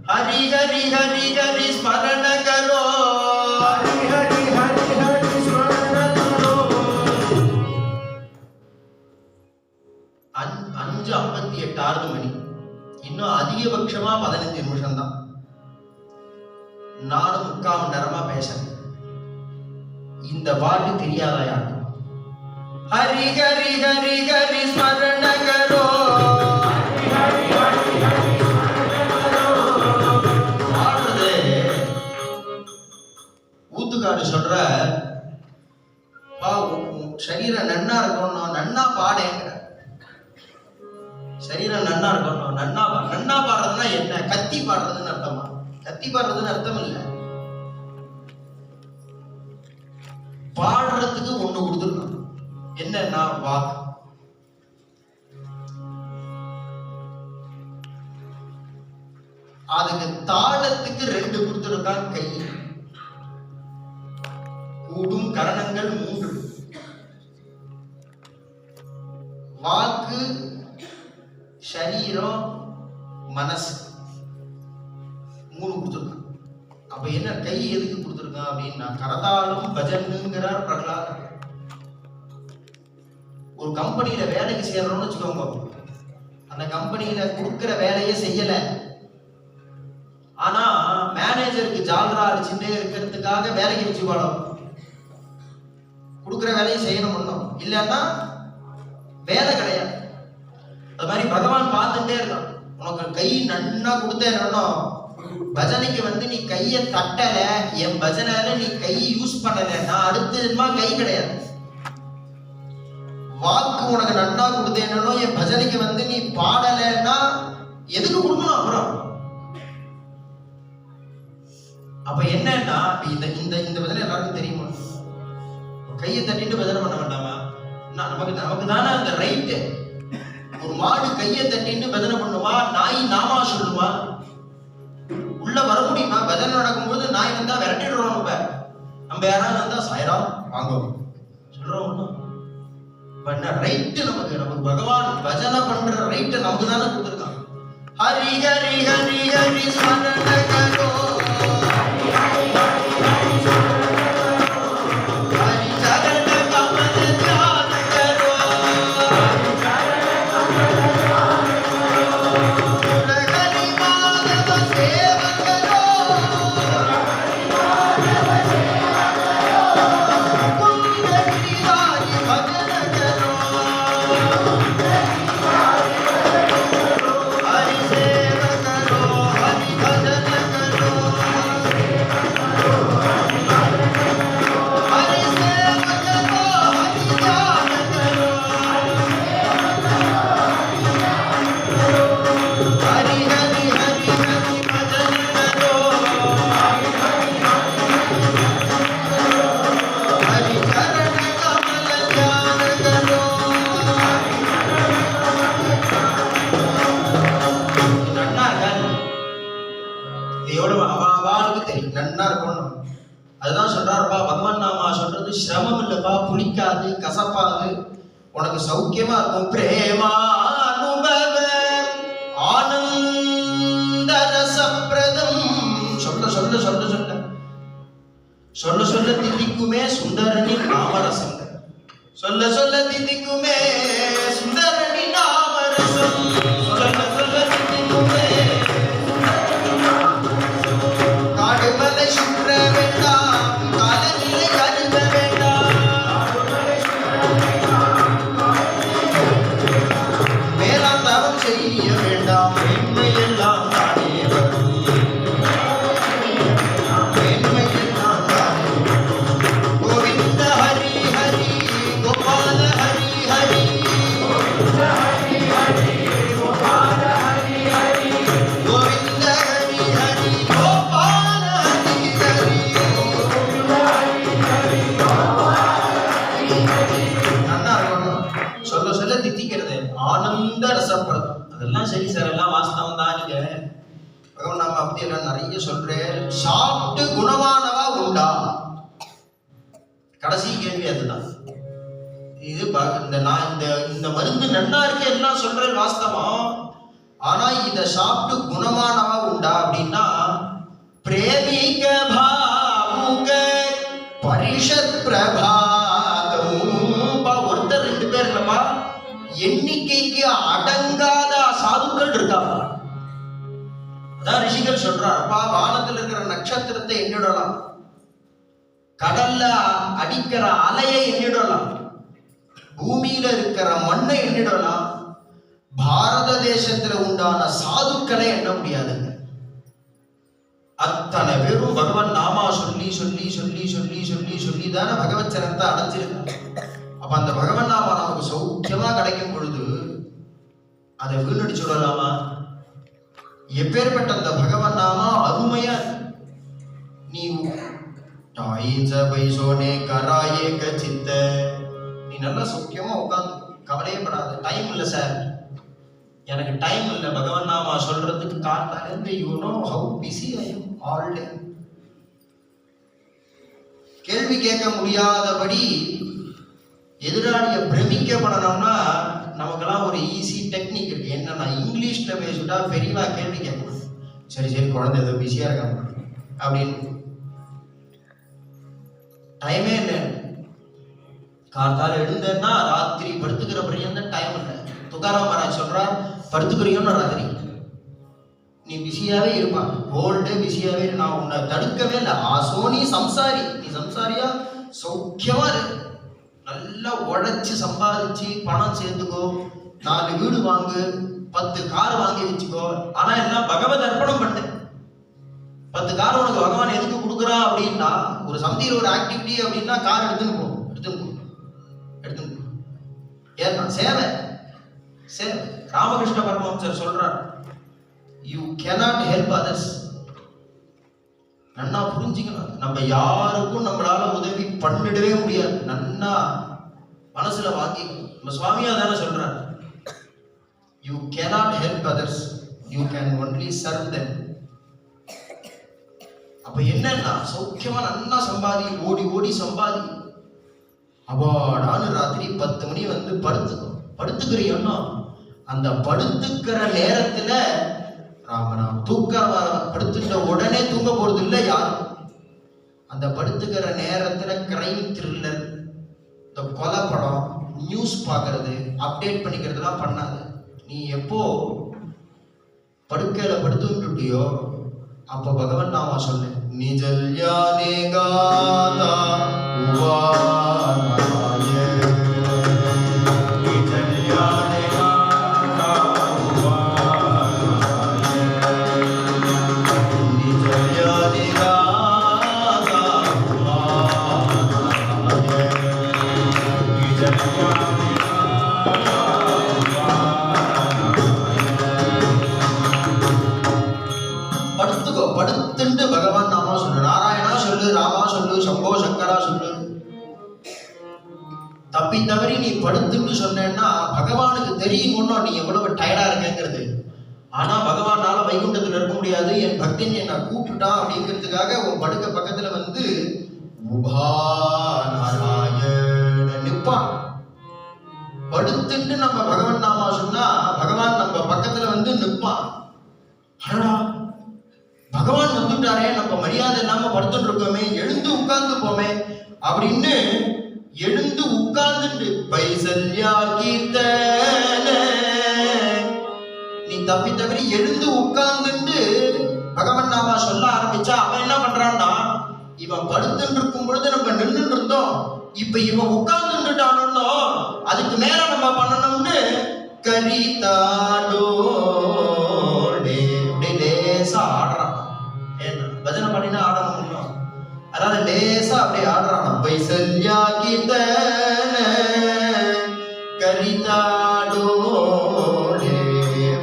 ஹரி ஹரி ஹரி ஹரி ஸ்மரண கரோ, ஹரி ஹரி ஹரி ஹரி ஸ்மரண கரோ. 5:58 மணி, இன்னும் அதிகபட்சமா 15 நிமிஷம் தான். நானும் 3/4 மணி நேரமா பேசுறேன். இந்த பாட்டு தெரியாதா யாருக்கும்? ஹரி ஹரி ஹரி ஹரி ஸ்மரண கரோ, ஊத்துக்காடு சொல்ற சரீரம் நன்னா இருக்கணும், நன்னா பாடேங்கிற. சரீரம் நன்னா இருக்கணும், நன்னா பாடுறதுன்னா என்ன? கத்தி பாடுறதுன்னு அர்த்தமா? கத்தி பாடுறதுன்னு அர்த்தம் இல்ல. பாடுறதுக்கு ஒண்ணு கொடுத்துருக்கான், என்னன்னா வாக்கு. அதுக்கு தாளத்துக்கு 2 கொடுத்துருக்கான், கை. கூடும் கரணங்கள் 3, வாக்கு, சரீரம், மனசு 3 கொடுத்துருக்கான். அப்ப என்ன கை எதுக்கு கொடுத்துருக்கான் அப்படின்னா கரதாளம் பஜன்னுங்கிறார் பிரகலாதர். ஒரு கம்பெனியில வேலைக்கு சேர்றோம்னு வச்சுக்கோங்க, அந்த கம்பெனியில கொடுக்கிற வேலையை செய்யல, ஆனா மேனேஜருக்கு ஜால்ரா அடிச்சுட்டே இருக்கிறதுக்காக வேலைக்கு வச்சுக்கோங்க. கொடுக்குற வேலையை செய்யணும் ஒண்ணும் இல்லைன்னா வேலை கிடையாது. அது மாதிரி பகவான் பார்த்துட்டே இருக்கான். உனக்கு கை நன்னா கொடுத்தேன்னா பஜனைக்கு வந்து நீ கையை தட்டல, என் பஜனையில நீ கை யூஸ் பண்ணலன்னா அடுத்ததுமா கை கிடையாது. வாக்கு உனக்கு நன்னா கொடுத்தேனோ, என் பஜனைக்கு வந்து நீ பாடலைன்னா எதுக்கு கொடுக்கணும்? அப்புறம் அப்ப என்னன்னா இந்த இந்த இந்த பஜனை எல்லாருக்கும் தெரியுமா? கையை தட்டிட்டு பஜனை பண்ண வேண்டாமா? நமக்கு தானே அந்த ரைட்டு. ஒரு மாடு கையை தட்டிட்டு பஜனை பண்ணுமா? நாய் நாமா சொல்லுமா? உள்ள வர முடியுமா? பஜனை நடக்கும்போது நாய் வந்தா விரட்டிடுறோம். நம்ம யாராவது வந்தா சாயராம் வாங்க சொல்றோம். பண்ண ரைட்டு நமக்கு பகவான் பஜனை பண்ற ரைட்டு நமக்கு தானே கொடுத்துருக்கான். ஹரி ஹரி ஹரி ஹரி ஸ்மரண கரோ, हरि सेव करो, हरि भजन करो. அதுதான் சொல்றாருப்பா, பகவான் நாமா சொல்றது சிரமம் இல்லப்பா, புளிக்காது, கசப்பாது, உனக்கு சௌக்கியமா இருக்கும். பிரேமானுபவ ஆனந்த ரசப்பிரதம். சொல்ல சொல்ல சொல்ல சொல்ல சொல்ல சொல்ல திதிக்குமே சுந்தரணி நாமரசம். சொல்ல சொல்ல திதிக்குமே சுந்தரணி நாமரசம். சொல்ல சொல்ல திதிக்குமே காடுமலை சுற்ற வேண்டாம், காலநிலை கருத வேண்டாம், மேலாம் தவம் செய்ய வேண்டாம், மேன்மையெல்லாம் தானே வரும், மேன்மையெல்லாம் தானே வரும். கோவிந்த ஹரி ஹரி கோபால ஹரி ஹரி, கோவிந்த ஹரி ஹரி கோபால ஹரி ஹரி, கோவிந்த ஹரி ஹரி கோபால ஹரி ஹரி, கோவிந்த ஹரி ஹரி கோபால ஹரி ஹரி. நல்லா இருக்கணும். சொல்ல சொல்ல தித்திக்கிறது ஆனந்த ரசப்பிரதம். அதெல்லாம் சரி சார், எல்லாம் வாஸ்தவம் தான். நீங்க பகவான் நாம அப்படி எல்லாம் நிறைய சொல்றேன். சாப்பிட்டு குணமானவா உண்டா? கடைசி கேள்வி அதுதான். இது நான் இந்த மருந்து நன்னா இருக்கு எல்லாம் சொல்றேன் வாஸ்தவம். ஆனா இத சாப்பிட்டு குணமானவா உண்டா அப்படின்னா, பிரேமிக பாவுக பரிஷத் பிரபாதம். ஒருத்தர் ரெண்டு பேர் இல்லப்பா, எண்ணிக்கைக்கு அடங்காத சாதுக்கள் இருக்காப்பா. அதான் ரிஷிகள் சொல்றாருப்பா, வானத்தில் இருக்கிற நட்சத்திரத்தை எண்ணிடலாம், கடல்ல அடிக்கிற அலையை எண்ணிடலாம், பூமியில இருக்கிற மண்ணை எண்ணிடலாம், பாரத தேசத்துல உண்டான சாதுக்களை எண்ண முடியாதுங்க. அத்தனை பேரும் பகவான் நாமா சொல்லி சொல்லி சொல்லி சொல்லி சொல்லி சொல்லி தானே பகவத் சரணத்தை அடைஞ்சிருக்காங்க. அப்ப அந்த பகவன் நாமா நமக்கு சௌக்கியமா கிடைக்கும் பொழுது அதை வீணடிச்சு விடலாமா? எப்பேற்பட்ட அந்த பகவன் நாமா அருமையா. நீ பைசோனே கராயே கச்சித்த, நீ நல்லா சௌக்கியமா உட்காந்து கவலையப்படாத. டைம் இல்லை சார், எனக்கு டைம் இல்லை பகவன் நாமா சொல்றதுக்கு. காத்தாலேருந்து you know how busy I am all day. கேள்வி கேட்க முடியாதபடி எதிராளியை பிரமிக்க பண்ணணும்னா நமக்கெல்லாம் ஒரு ஈஸி டெக்னிக் இருக்கு. என்னன்னா, இங்கிலீஷ்ல பேசிட்டா பெரியவா கேள்வி கேட்கணும். சரி சரி, குழந்தை ஏதோ பிஸியா இருக்காங்க அப்படின்னு. டைமே இல்லை. காத்தால எழுந்தேன்னா ராத்திரி படுத்துக்கிற பரியந்த டைம் இல்லை. துகாராம் மகாராஜ் சொல்றார், படுத்துக்கிறியோன்னு ராத்திரி நீ பிஸியாவே இருப்பான், ஹோல் டே பிஸியாவே. நான் உன்னை தடுக்கவே இல்லை. ஆசோனி சம்சாரி, நீ சம்சாரியா சௌக்கியமா இரு, நல்லா உழைச்சு சம்பாதிச்சு பணம் சேர்த்துக்கோ, 4 வீடு வாங்கு, 10 கார் வாங்கி வச்சுக்கோ. ஆனா என்ன, பகவத் அர்ப்பணம் பண்ணு. 10 கார் உனக்கு பகவான் எதுக்கு கொடுக்குறா அப்படின்னா, ஒரு சந்தையில் ஒரு ஆக்டிவிட்டி அப்படின்னா கார் எடுத்துன்னு போ, எடுத்துன்னு போ, எடுத்துன்னு போ. ஏன்னா சேவை சேவை. ராமகிருஷ்ண பரமஹம்சர் சொல்றார், யூ கேனாட் ஹெல்ப் அதர்ஸ். நன்னா புரிஞ்சுக்கணும், நம்ம யாருக்கும் நம்மளால உதவி பண்ணிடவே முடியாது. நன்னா மனசுல வாங்கி. நம்ம சுவாமியா தானே சொல்றார், you cannot help others, you can only serve them. அப்ப என்னன்னா, சௌக்கியமா நன்னா சம்பாதி, ஓடி ஓடி சம்பாதி. அவாடான்னு ராத்திரி 10 மணி வந்து படுத்துக்கிறியோன்னா, அந்த படுத்துக்கிற நேரத்துல ராமராம் தூக்கம் படுத்துட்ட உடனே தூங்க போறது இல்லை யாரும். அந்த படுத்துக்கிற நேரத்துல கிரைம் த்ரில்லர், இந்த கொலை படம், நியூஸ் பார்க்கறது, அப்டேட் பண்ணிக்கிறதுலாம் பண்ணாது. நீ எப்போ படுக்கையில படுத்துட்டியோ அப்ப பகவன் நாமா சொல்லு. நிஜல்யானே காதா உவானாய, நிஜல்யானே காதா உவானாய, நிஜல்யானே காதா உவானாய, நிஜல்யானே படுத்துட்டு பகவான் நாமா சொல்லு, நாராயணா சொல்லு, ராமா சொல்லு, சம்போ சங்கரா சொல்லு. தப்பி தவறி நீ படுத்துட்டு சொன்னேன்னா பகவானுக்கு தெரியும் ஒன்னும் நீ எவ்வளவு டயர்டா இருக்கேங்கிறது. ஆனா பகவானால வைகுண்டத்துல இருக்க முடியாது, என் பக்தன் என்னை கூப்பிட்டுட்டான் அப்படிங்கிறதுக்காக உன் படுக்க பக்கத்துல வந்து உபா நாராயண நிப்பான். படுத்துட்டு நம்ம பகவன் நாமா சொன்னா பகவான் நம்ம பக்கத்துல வந்து நிப்பான். அடடா, பகவான் வந்துட்டாரே, நம்ம மரியாதை இல்லாம படுத்துட்டு இருக்கோமே, எழுந்து உட்கார்ந்து போமே அப்படின்னு எழுந்து உட்கார்ந்துட்டு பைசல்யா கீர்த்தன, நீ தப்பி தவறி எழுந்து உட்கார்ந்துட்டு பகவன் நாமா சொல்ல ஆரம்பிச்சா அவன் என்ன பண்றான்னா, இவன் படுத்துட்டு இருக்கும் பொழுது நம்ம நின்று இருந்தோம், இப்ப இவன் உட்கார்ந்துட்டானோ அதுக்கு மேல நம்ம பண்ணணும்னு கரிதாடோ லேசா ஆடுறான். பஜனை பண்ணினா ஆடணும், அதனால லேசா அப்படியே ஆடுறான். பைசல்யா கீர்த்தன கரிதாடோ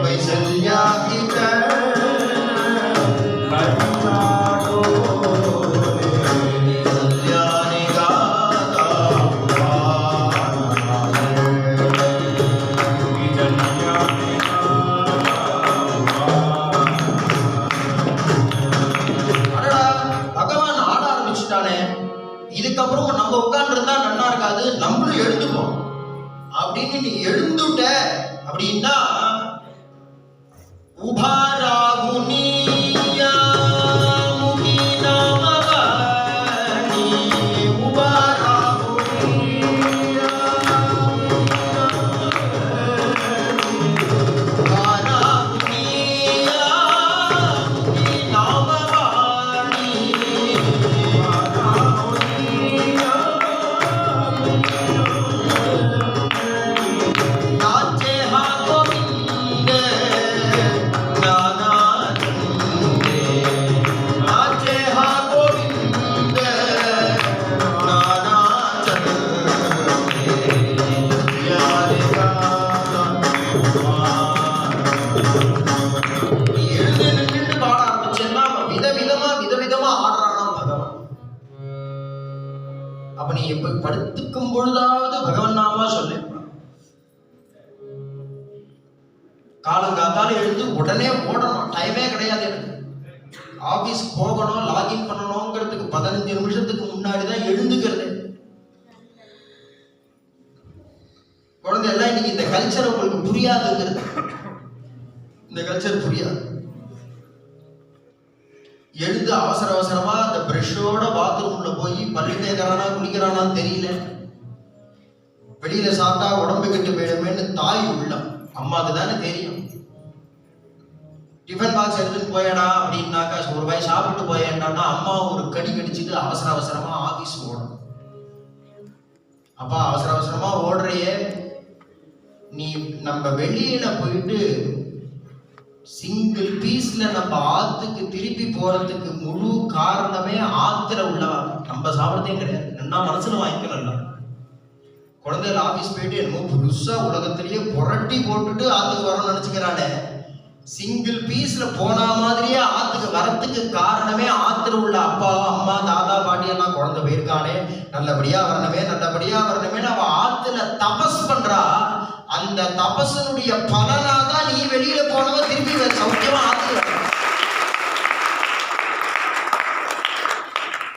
பைசல்யா கீர்த்தன இதுக்கப்புறம் நம்ம உட்கார்ந்து இருந்தா நல்லா இருக்காது, நம்மளும் எழுந்துப்போம் அப்படின்னு நீ எழுந்துட்ட அப்படின்னா உபாராகுனியா முகினாமவாணி உபாராகுனியா உபாராகுனியா முகினாமவாணி அப்ப நீ எப்ப படுத்துக்கும் பொழுதாவது பகவன் நாமா சொல்லு. காலங்காத்தால எழுந்து உடனே ஓடணும், டைமே கிடையாது எனக்கு. ஆபீஸ் போகணும், லாகின் பண்ணணுங்கிறதுக்கு 15 நிமிஷத்துக்கு முன்னாடிதான் எழுந்துக்கிறது. குழந்தை எல்லாம் இன்னைக்கு இந்த கல்ச்சர் உங்களுக்கு புரியாதுங்கிறது, இந்த கல்ச்சர் புரியாது. எழுந்து அவசர அவசரமா அந்த பிரஷோட பாத்ரூம்ல போய் பல்லு தேய்க்கிறானா குளிக்கிறானான்னு தெரியல, வெளியில சாப்பிட்டா உடம்பு கெட்டு போயிடுமேன்னு தாய் உள்ளம், அம்மாக்கு தானே தெரியும். டிஃபன் பாக்ஸ் எடுத்துட்டு போயடா அப்படின்னாக்கா, ஒரு வாய் சாப்பிட்டு போயேன்டான்னா அம்மா ஒரு கடி கடிச்சிட்டு அவசர அவசரமா ஆபீஸ் ஓடும். அப்பா அவசர அவசரமா ஓடுறையே, நீ நம்ம வெளியில போயிட்டு சிங்கிள் பீஸ்ல நம்ம ஆத்துக்கு திருப்பி போறதுக்கு முழு காரணமே ஆத்துல உள்ளவா, நம்ம சாப்பிடறதே கிடையாது. என்ன மனசுல வாங்கிக்கலாம். குழந்தைகள் ஆபீஸ் போயிட்டு என்னமோ புதுசா உலகத்திலேயே புரட்டி போட்டுட்டு ஆத்துக்கு வரணும்னு நினைச்சுக்கிறானே, சிங்கிள் பீஸ்ல போன மாதிரியே ஆத்துக்கு வரத்துக்கு காரணமே ஆத்துல உள்ள அப்பா அம்மா தாத்தா பாட்டி எல்லாம் குழந்தை போயிருக்கானே, நல்லபடியா வரணுமே நல்லபடியா வரணுமே அவ ஆத்துல தபஸ் பண்றா. அந்த தபசனுடைய பலனாதான் நீ வெளியில போனவ திரும்பி சௌக்கியமா ஆத்துல.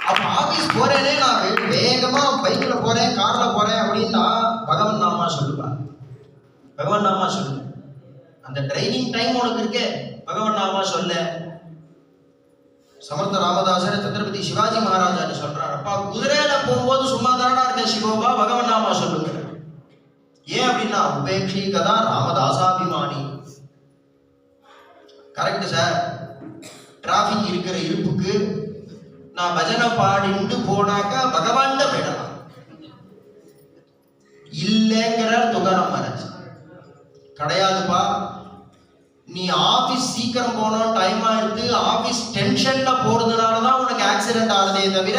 அப்ப ஆபீஸ் போறேனே, நான் வேகமா பைக்ல போறேன் கார்ல போறேன் அப்படின்னா பகவன் நாமா சொல்லுவார். பகவன் நாமா சொல்லு, அந்த ட்ரைனிங் டைம் உனக்கு இருக்கே, பகவன் நாமா சொல்ல. சமர்த்த ராமதாசர் சத்ரபதி சிவாஜி மகாராஜான்னு சொல்றாரு, அப்பா குதிரையில போகும்போது சும்மா தானடா இருக்க சிவோபா, பகவன் நாமா சொல்லுங்க. ஏன் அப்படின்னா உபேட்சி கதா ராமதாசாபிமானி. கரெக்ட் சார், டிராபிக் இருக்கிற இருப்புக்கு நான் பஜனை பாடிட்டு போனாக்கா பகவான் போயிடலாம் இல்லைங்கிறார் துகாராம் மகாராஜ். கிடையாதுப்பா, நீ ஆபீஸ் சீக்கிரம் போனோம், டைம் ஆயிடுது, ஆபீஸ் டென்ஷன்ல போறதுனாலதான் உனக்கு ஆக்சிடென்ட் ஆகுதே தவிர,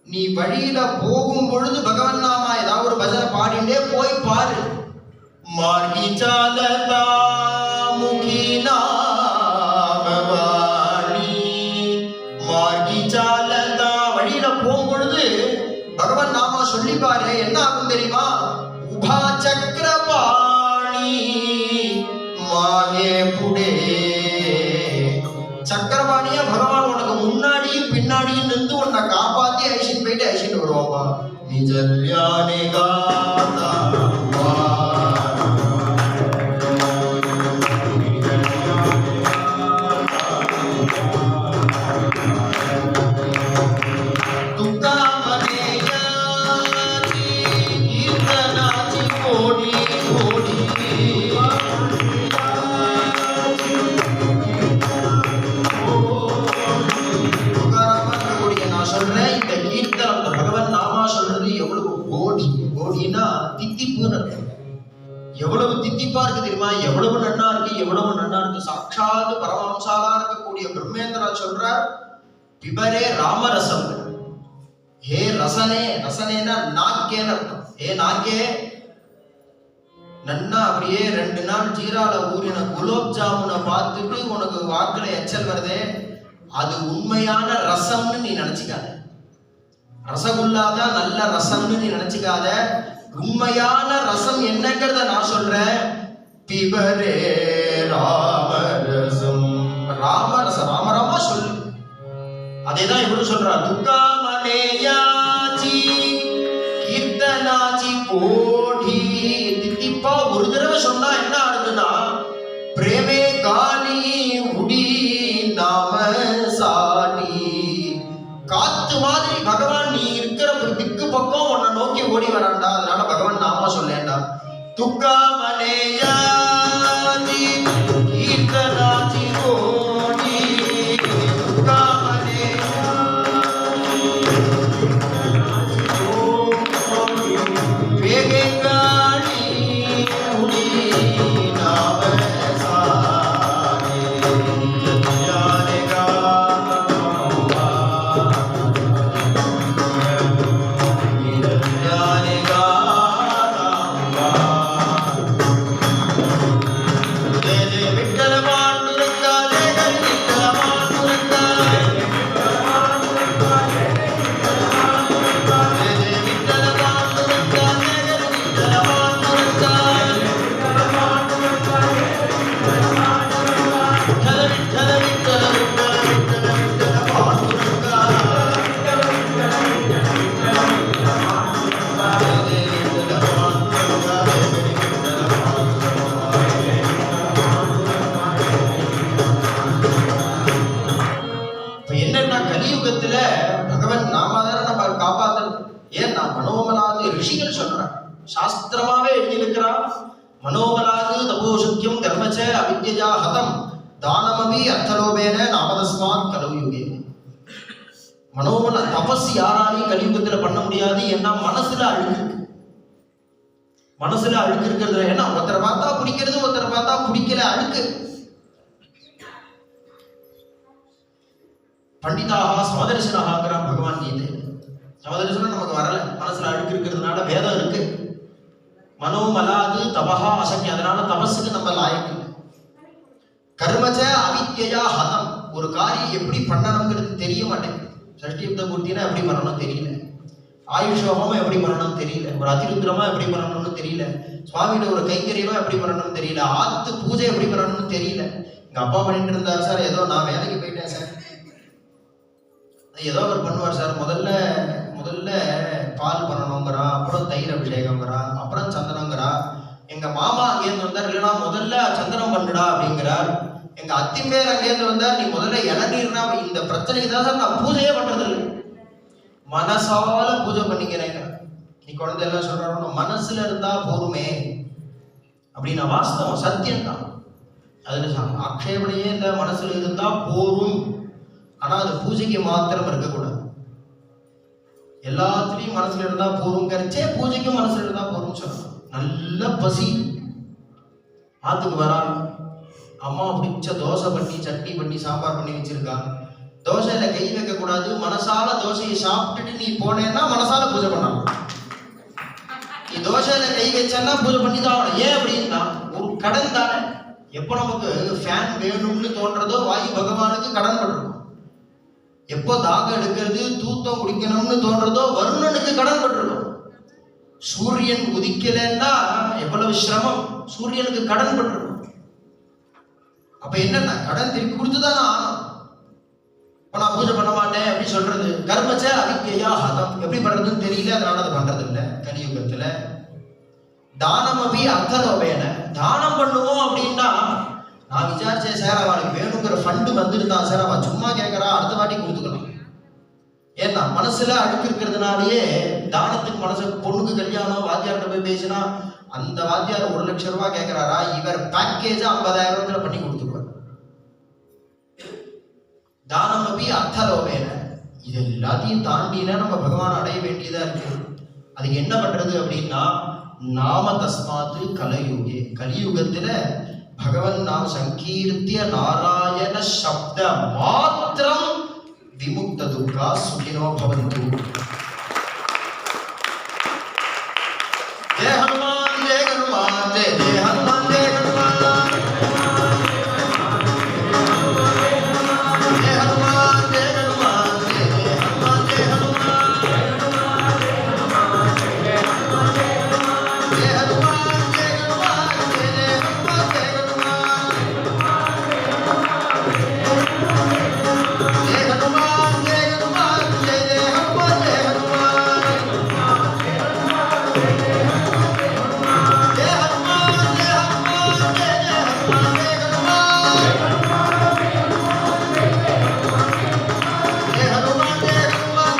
நீ வழியில போகும் பொழுது பகவன் நாமா ஏதாவது ஒரு பஜனை பாடிண்டே போய் பாரு. மார்கி சாலதா முகினாமவாணி, மார்கி சாலதா, வழியில போகும் பொழுது பகவன் நாமா சொல்லி பாரு. என்ன ஆகும் தெரியுமா? உபா சக்கரபாணி மாயே புடே, சக்கரபாணியா பகவான் உனக்கு முன்னாடியும் பின்னாடியும் நின்று உன்னை காப்பா காப்பாத்தி ஐஷின் போயிட்டு ஐஷின் வருவாப்பா. நிஜல்யானே காதா எவ்வளவு தித்திப்பா இருக்கு தெரியுமா? எவ்வளவு நன்னா இருக்கு, எவ்வளவு நன்னா இருக்கு. சாட்சாத் பரமஹம்சாலா இருக்கக்கூடிய பிரம்மேந்திரா சொல்றார், பிபரே ராமரசம். ஹே ரசனே, ரசனேனா நாக்கேன்னு அர்த்தம். ஹே நாக்கே, நன்னா அப்படியே 2 நாள் ஜீரால ஊறின குலோப் ஜாமுனை பார்த்துட்டு உனக்கு வாக்குல எச்சல் வருதே, அது உண்மையான ரசம்னு நீ நினைச்சுக்காத. ரசகுல்லாதான் நல்ல ரசம்னு நீ நினைச்சுக்காத. உண்மையான ரசம் என்னங்கிறத நான் சொல்றேன். பிபரே ராமரசம். ராமரசம், ராமராமா சொல்லு. அதேதான் இவரு சொல்றார். துக்காமனேயாச்சி கீர்த்தனாச்சி கோடி. தித்திப்பா ஒரு தடவை சொன்னா என்ன ஆகுதுன்னா, பிரேமே காலி உடி நாம சாணி. காத்து மாதிரி பகவான் நீ இருக்கிற திக்கு பக்கம் உன்னை நோக்கி ஓடி வரான்டா. அதனால பகவான் நாம சொல்லேன்டா. துக்காமனேயாச்சி கீர்த்தனாச்சி கோடி. சாஸ்திரமாவே எழுதியிருக்கிறார். மனோமலாது தபோசக்கியம் கர்மச்ச அவித்யா ஹதம் தானமபி அர்த்தலோபேன நாமதஸ்மாத் கலவுயுகே. மனோமல தபஸ் யாராலையும் கலியுகத்துல பண்ண முடியாது. ஏன்னா மனசுல அழுக்கு இருக்கு. மனசுல அழுக்கு இருக்கிறது. ஏன்னா ஒருத்தரை பார்த்தா பிடிக்கிறது, ஒருத்தரை பார்த்தா பிடிக்கல, அழுக்கு. பண்டிதாக சமதர்சனாகிறான் பகவான் கீதை. சமதர்சனம் நமக்கு வரல, மனசுல அழுக்கு இருக்கிறதுனால. வேதம் இருக்கு. மனோமலாது தபஹா அசக்தி. அதனால தபஸுக்கு நம்ம லாயக்கு. கர்மச்ச அவித்யா ஹதம். ஒரு காரியம் எப்படி பண்ணணுங்கிறது தெரிய மாட்டேங்குது. சஷ்டியுக்த பூர்த்தினா எப்படி பண்ணணும் தெரியல. ஆயுஷோகமா எப்படி பண்ணணும் தெரியல. ஒரு அதிருத்ரமா எப்படி பண்ணணும்னு தெரியல. சுவாமியோட ஒரு கைங்கரியமா எப்படி பண்ணணும்னு தெரியல. ஆத்து பூஜை எப்படி பண்ணணும்னு தெரியல. எங்க அப்பா பண்ணிட்டு இருந்தார் சார். ஏதோ நான் வேலைக்கு போயிட்டேன் சார். ஏதோ அவர் பண்ணுவார் சார். முதல்ல பால் பண்ணணுங்கிறா, அப்புறம் தயிர் அபிஷேகங்கிறா, அப்புறம் சந்தனங்கிறா. எங்க மாமா அங்கேருந்து வந்தார். இல்லைன்னா முதல்ல சந்தனம் பண்ணுடா அப்படிங்கிறார். எங்க அத்திம்பேர் அங்கேருந்து வந்தார். நீ முதல்ல இளநீர்னா. இந்த பிரச்சனைக்கு தான் சார் நான் பூஜையே பண்றது இல்லை. மனசால பூஜை பண்ணிக்கிறேங்க. நீ குழந்தை எல்லாம் சொல்றாங்க மனசுல இருந்தா போருமே அப்படின்னா வாஸ்தவம், சத்தியம்தான். அதுல ஆக்ஷேபனையே இல்லை. மனசுல இருந்தா போரும். ஆனா அது பூஜைக்கு மாத்திரம் இருக்கக்கூடாது. எல்லாத்துலயும் மனசுல இருந்தா போருங்கிறச்சே பூஜைக்கும் மனசுல இருந்தா போரும் சொல்லணும். நல்ல பசி, ஆத்துக்கு வரா, அம்மா பிடிச்ச தோசை பண்ணி சட்னி பண்ணி சாம்பார் பண்ணி வச்சிருக்கா. தோசையில கை வைக்க கூடாது. மனசால தோசையை சாப்பிட்டுட்டு நீ போனேன்னா மனசால பூஜை பண்ணலாம். நீ தோசையில கை வச்சா பூஜை பண்ணி தான். ஏன் அப்படின்னா ஒரு கடன் தானே. எப்போ நமக்கு ஃபேன் வேணும்னு தோன்றதோ வாயு பகவானுக்கு கடன் பண்றோம். எப்போ தாகம் எடுக்கிறது, தூத்தம் குடிக்கணும்னு தோன்றதோ வருணனுக்கு கடன் பண்றோம். சூரியன் உதிக்கலன்னா எவ்வளவு சிரமம். சூரியனுக்கு கடன் பண்றோம். அப்ப என்னன்னா கடன் திருப்பி கொடுத்துதானே ஆகணும். இப்ப நான் பூஜை பண்ண மாட்டேன் அப்படி சொல்றது கர்மச்ச அவித்யா ஹதம், எப்படி பண்றதுன்னு தெரியல, அதனால அதை பண்றது இல்லை. கலியுகத்துல தானம் அபி அர்த்தலோபேன, தானம் பண்ணுவோம் அப்படின்னா நான் விசாரிச்சேன் சார், அவளுக்கு வேணுங்கிற ஃபண்டு வந்துருந்தா சார், அவ சும்மா கேட்கறா, அடுத்த வாட்டி கொடுத்துக்கலாம். ஏன்னா மனசுல அழுக்கு இருக்கிறதுனாலயே தானத்துக்கு மனசு, பொண்ணுக்கு கல்யாணம் வாத்தியார்கிட்ட போய் பேசினா அந்த வாத்தியார் 1 லட்சம் ரூபாய் கேட்கிறாரா, இவர் பேக்கேஜா 50,000 பண்ணி கொடுத்துருவார். தானம் அபி அர்த்தலோபேன, இது எல்லாத்தையும் தாண்டினா நம்ம பகவான் அடைய வேண்டியதா இருக்கு. அதுக்கு என்ன பண்றது அப்படின்னா நாம தஸ்மாத்து கலயுகே, கலியுகத்துல பகவன் நாம் சங்கீர்த்திய நாராயண சப்த மாத்திரம் விமுக்த துக்கா சுகினோ பவந்து. ஜெய ஹனுமான் ஜெய ஹனுமான் ஜெய ஜெய ஹனுமான் ஜெய ஹனுமான் ஜெய ஹனுமான் ஜெய ஹனுமான் ஜெய ஜெய ஹனுமான் ஜெய ஹனுமான் ஜெய ஹனுமான் ஜெய ஹனுமான் ஜெய ஹனுமான் ஜெய ஹனுமான் ஜெய ஜெய ஹனுமான் ஜெய ஹனுமான் ஜெய ஹனுமான்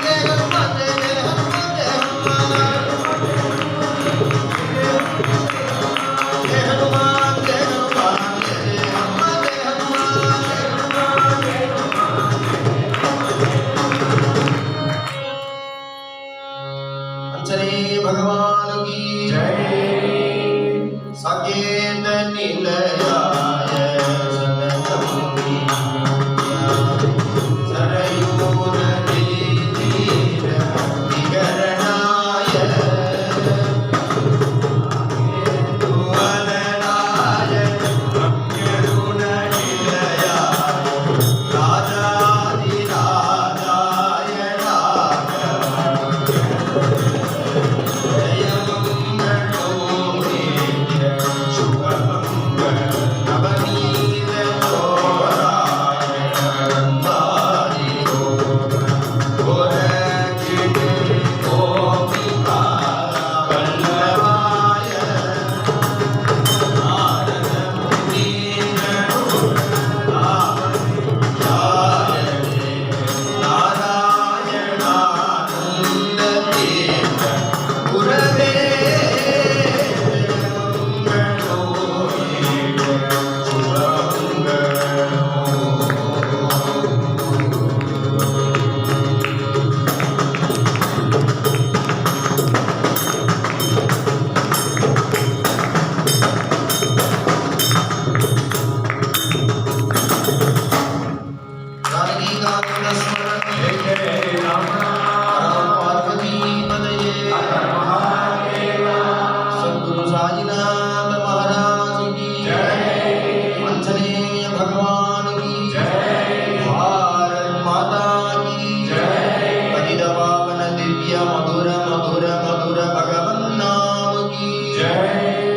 ஜெய ஹனுமான் ஜெய ஜெய ஹனுமான் ஜெய भगवान की जय। साकेत निलयाय सरयूर तीर विहरणाय तुवलनाय रम्यगुण निलयाय राजाधिराजाय मधुर मधुर मधुर भगवन् नाम की जय।